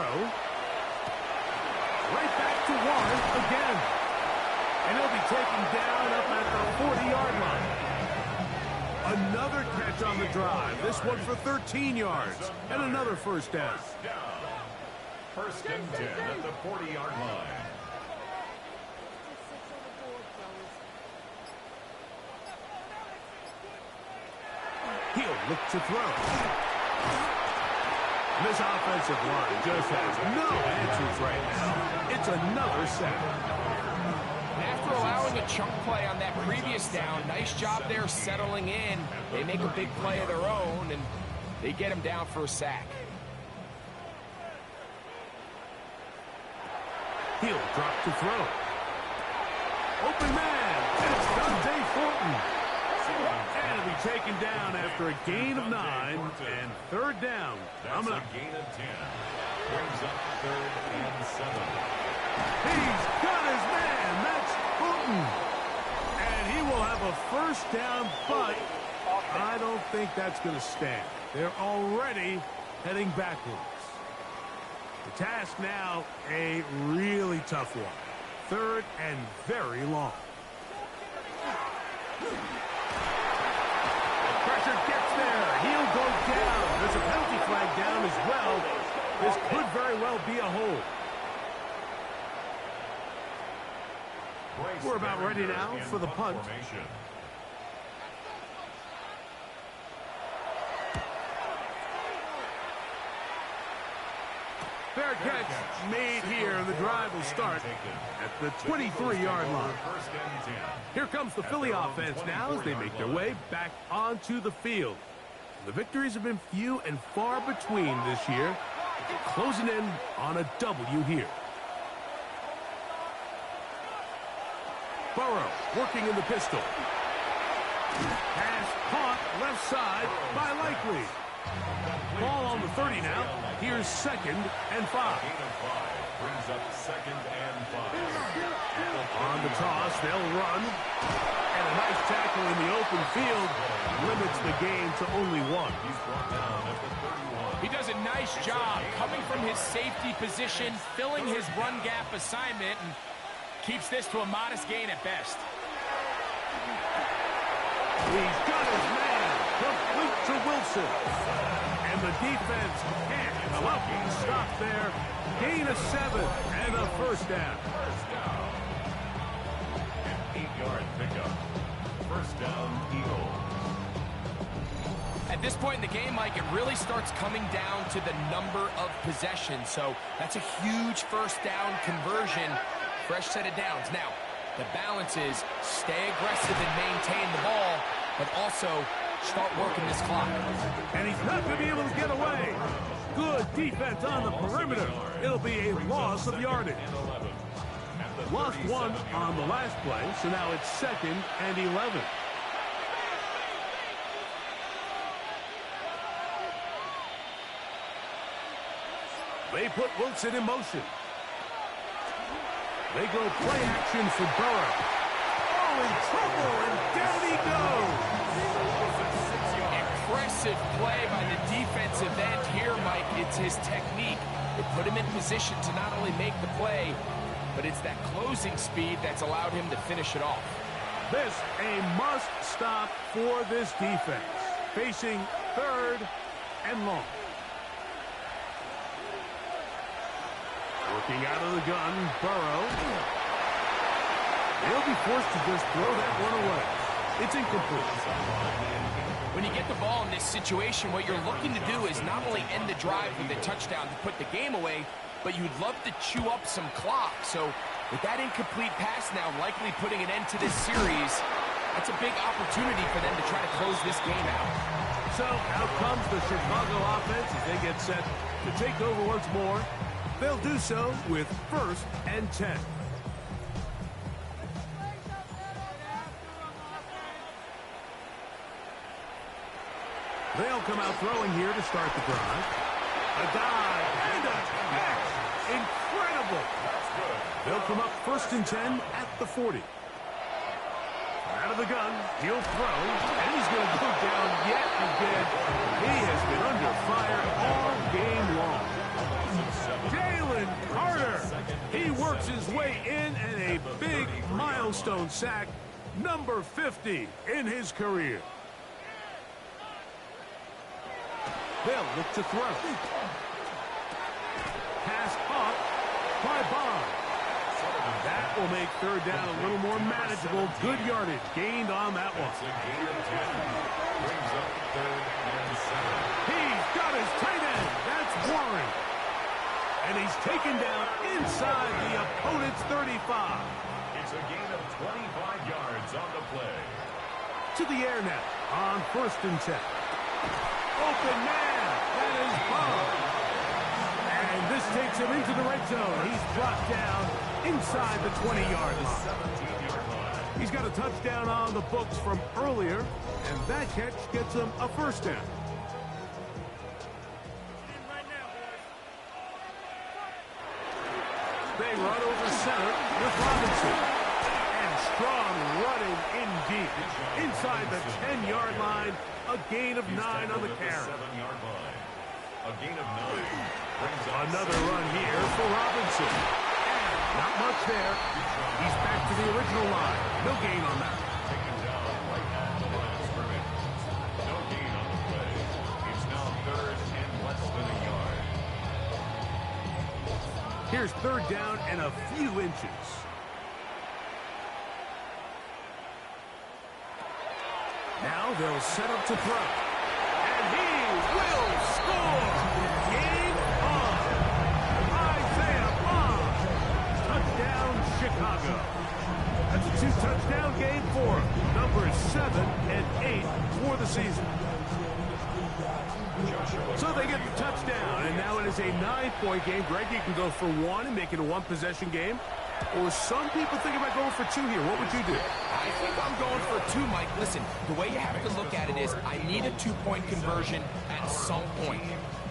Right back to Warren again. And he'll be taken down up at the 40-yard line. Another catch on the drive. This one for 13 yards. And another 1st down. 1st and 10 at the 40-yard line. He'll look to throw. This offensive line just has no answers right now. It's another sack. After allowing a chunk play on that previous down, nice job there settling in. They make a big play of their own, and they get him down for a sack. He'll drop to throw. Open man. It's Dante Thornton. And he'll be taken down after a gain of 9 and 3rd down. That's a gain of 10. Brings up 3rd and 7. He's got his man. That's Thornton. And he will have a 1st down, but I don't think that's going to stand. They're already heading backwards. The task now, a really tough one. 3rd and very long. The pressure gets there. He'll go down. There's a penalty flag down as well. This could very well be a hold. We're about ready now for the punt. Fair catch made here, and the drive will start at the 23-yard line. Here comes the Philly offense now as they make their way back onto the field. The victories have been few and far between this year, closing in on a W here. Burrow working in the pistol. Pass caught left side by Likely. Ball on the 30 now. Here's 2nd and 5. Brings up 2nd and 5. On the toss, they'll run. And a nice tackle in the open field limits the game to only 1. He's brought down at the 31. He does a nice job coming from his safety position, filling his run gap assignment, and keeps this to a modest gain at best. He's got his man. Complete to Wilson. And the defense can't come up and stop there. Gain of 7 and a 1st down. An 8-yard pickup. 1st down, Eagles. At this point in the game, Mike, it really starts coming down to the number of possessions. So that's a huge 1st down conversion. Fresh set of downs. Now, the balance is stay aggressive and maintain the ball, but also start working this clock. And he's not going to be able to get away. Good defense on the perimeter. It'll be a loss of yardage. Lost 1 on the last play, so now it's 2nd and 11. They put Wilson in motion. They go play action for Burrow. Oh, in trouble, and down he goes. Impressive play by the defensive end here, Mike. It's his technique. It put him in position to not only make the play, but it's that closing speed that's allowed him to finish it off. This a must stop for this defense. Facing 3rd and long. Looking out of the gun, Burrow. He'll be forced to just throw that one away. It's incomplete. When you get the ball in this situation, what you're looking to do is not only end the drive with a touchdown to put the game away, but you'd love to chew up some clock. So with that incomplete pass now likely putting an end to this series, that's a big opportunity for them to try to close this game out. So out comes the Chicago offense as they get set to take over once more. They'll do so with 1st and 10. They'll come out throwing here to start the drive. A dive and a catch. Incredible. They'll come up 1st and 10 at the 40. Out of the gun, he'll throw, and he's going to go down yet again. He has been under fire all game long. Jalen Carter, he works his way in, and a big milestone sack, number 50 in his career. They'll look to throw. Pass caught by Bond. That will make 3rd down a little more manageable. Good yardage gained on that one. Brings up 3rd and 7. He's got his tight end. That's Warren. And he's taken down inside the opponent's 35. It's a gain of 25 yards on the play. To the air now on 1st and 10. Open man. That is Bond. And this takes him into the red zone. He's brought down inside the 20-yard line. He's got a touchdown on the books from earlier, and that catch gets him a 1st down. They run over center with Robinson. And strong running indeed. Inside the 10-yard line, a gain of 9 on the carry. 7-yard line. A gain of 9. Brings up Another run here for Robinson. Not much there. He's back to the original line. No gain on that. taken down right at the line of scrimmage. No gain on the play. It's now 3rd and less than a yard. Here's 3rd down and a few inches. Now they'll set up to throw. And he will score! Game on! Isaiah Bond! Touchdown, Chicago. That's a 2-touchdown game for him. Numbers 7 and 8 for the season. So they get the touchdown, and now it is a 9-point game. Greg, you can go for 1 and make it a 1-possession game. Or some people think about going for 2 here. What would you do? I think I'm going for 2, Mike. Listen, the way you have to look at it is I need a 2-point conversion at some point.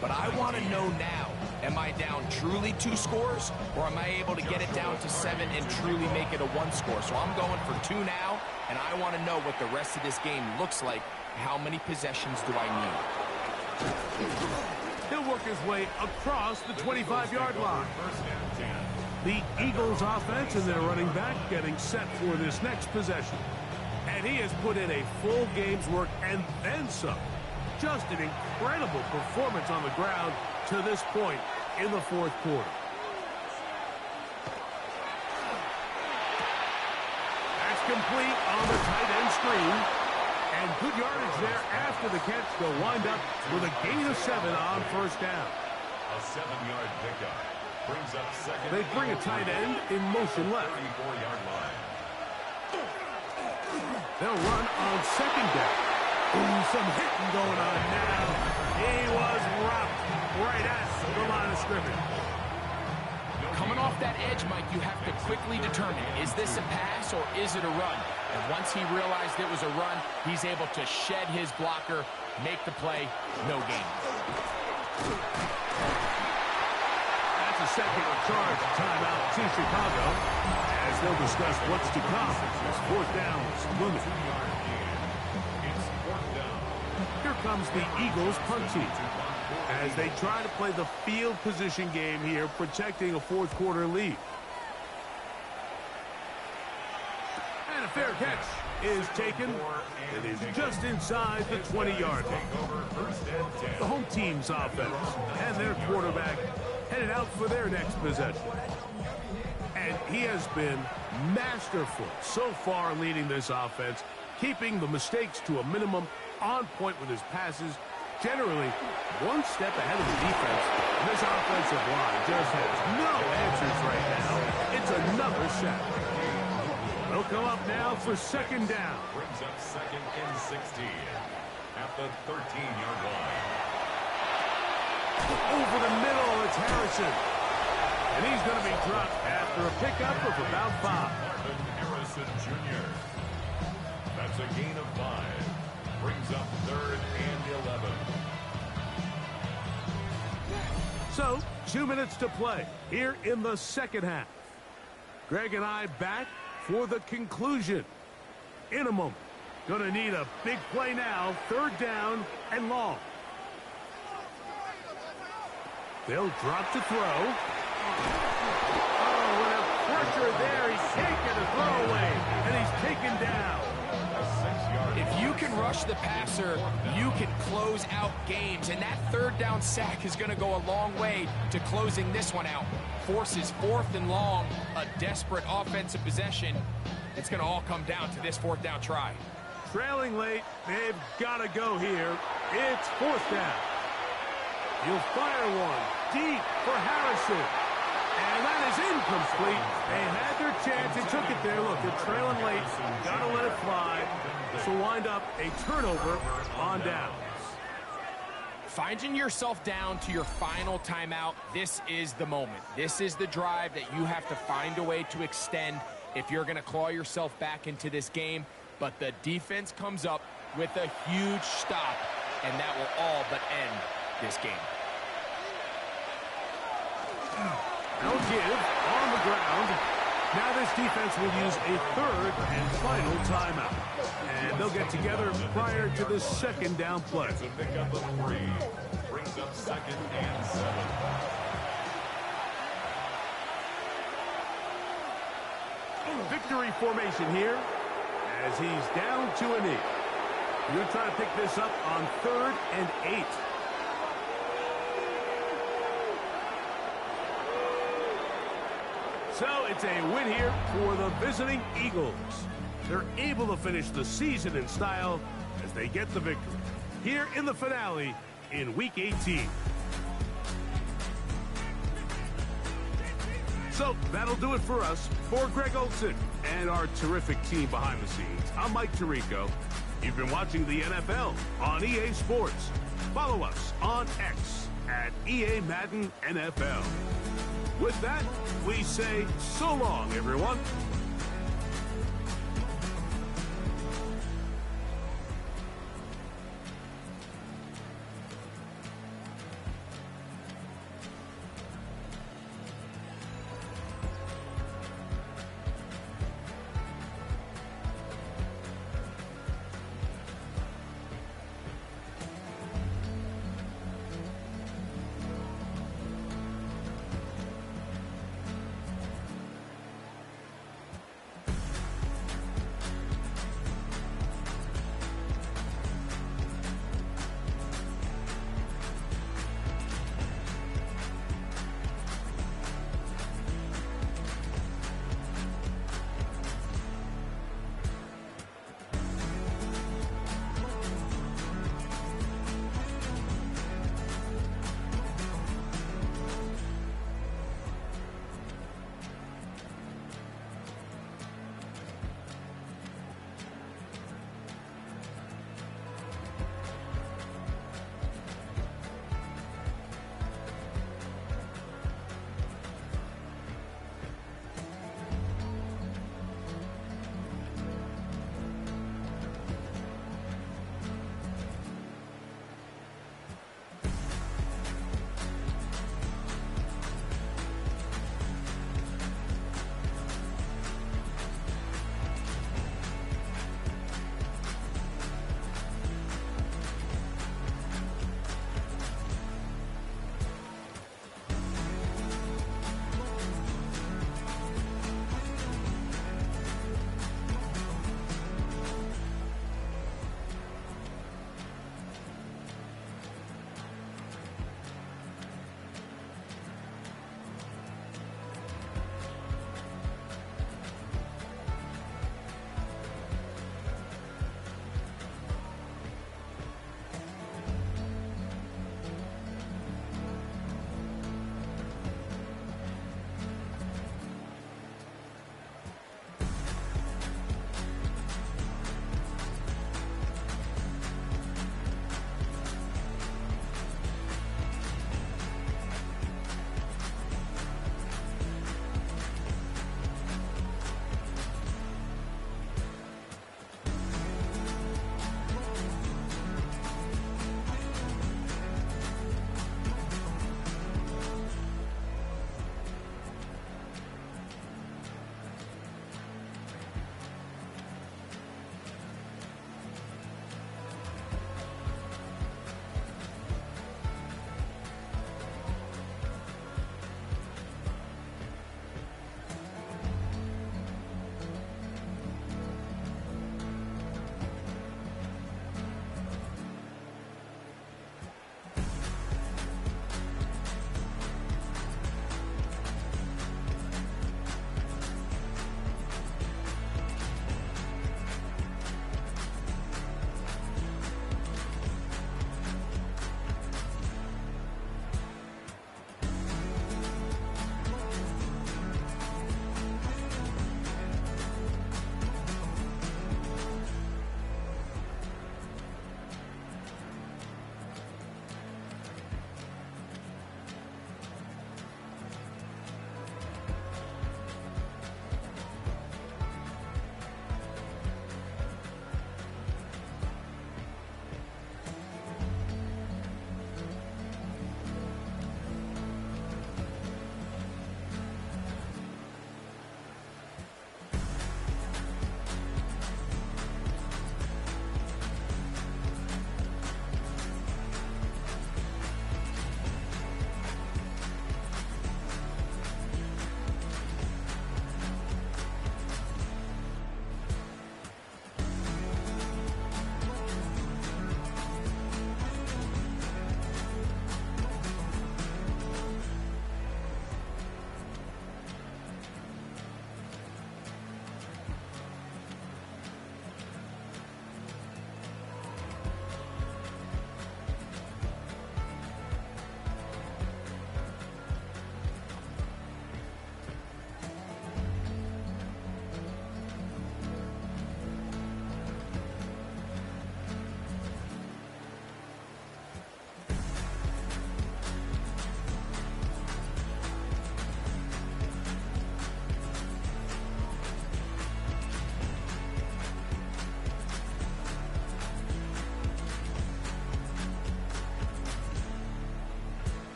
But I want to know now, am I down truly 2 scores, or am I able to get it down to 7 and truly make it a 1 score? So I'm going for 2 now, and I want to know what the rest of this game looks like. How many possessions do I need? He'll work his way across the 25-yard line. The Eagles offense and their running back getting set for this next possession. And he has put in a full game's work and then some. Just an incredible performance on the ground to this point in the 4th quarter. That's complete on the tight end screen. And good yardage there after the catch. They'll wind up with a gain of 7 on 1st down. A 7-yard pickup. Brings up 2nd. They bring a tight end in motion left. 34-yard line. They'll run on 2nd down. Ooh, some hitting going on now. He was rocked right at the line of scrimmage. Coming off that edge, Mike, you have to quickly determine, is this a pass or is it a run? And once he realized it was a run, he's able to shed his blocker, make the play, no gain. That's a second charge timeout to Chicago as they'll discuss what's to come as 4th down is looming. It's 4th down. Here comes the Eagles punt team as they try to play the field position game here, protecting a 4th quarter lead. And a fair catch is taken. It is just inside the 20-yard line. The home team's offense and their quarterback headed out for their next possession. And he has been masterful so far leading this offense, keeping the mistakes to a minimum, on point with his passes, generally one step ahead of the defense. This offensive line just has no answers right now. It's another sack. They'll come up now for second down. Brings up second and 16 at the 13-yard line. Over the middle, it's Harrison. And he's going to be dropped after a pickup of about 5. Marvin Harrison Jr. That's a gain of 5. Brings up third and 11. So, 2 minutes to play here in the second half. Greg and I back for the conclusion in a moment. Going to need a big play now, third down and long. They'll drop to throw. Oh, and a pressure there. He's taken a throwaway, and he's taken down. If you can rush the passer, you can close out games. And that third down sack is going to go a long way to closing this one out. Forces fourth and long, a desperate offensive possession. It's going to all come down to this fourth down try. Trailing late, they've got to go here. It's fourth down. He'll fire one deep for Harrison. And that is incomplete. They had their chance. They took it there. Look, they're trailing late. Got to let it fly. This will wind up a turnover on downs. Finding yourself down to your final timeout, this is the moment. This is the drive that you have to find a way to extend if you're going to claw yourself back into this game. But the defense comes up with a huge stop, and that will all but end this game. They'll give on the ground. Now this defense will use a third and final timeout. And they'll get together prior to the second down play. It's a pickup of 3. Brings up second and 7. Victory formation here as he's down to a knee. You're going to try to pick this up on third and 8. So it's a win here for the visiting Eagles. They're able to finish the season in style as they get the victory here in the finale in Week 18. So that'll do it for us. For Greg Olson and our terrific team behind the scenes, I'm Mike Tirico. You've been watching the NFL on EA Sports. Follow us on X at EA Madden NFL. With that, we say so long, everyone.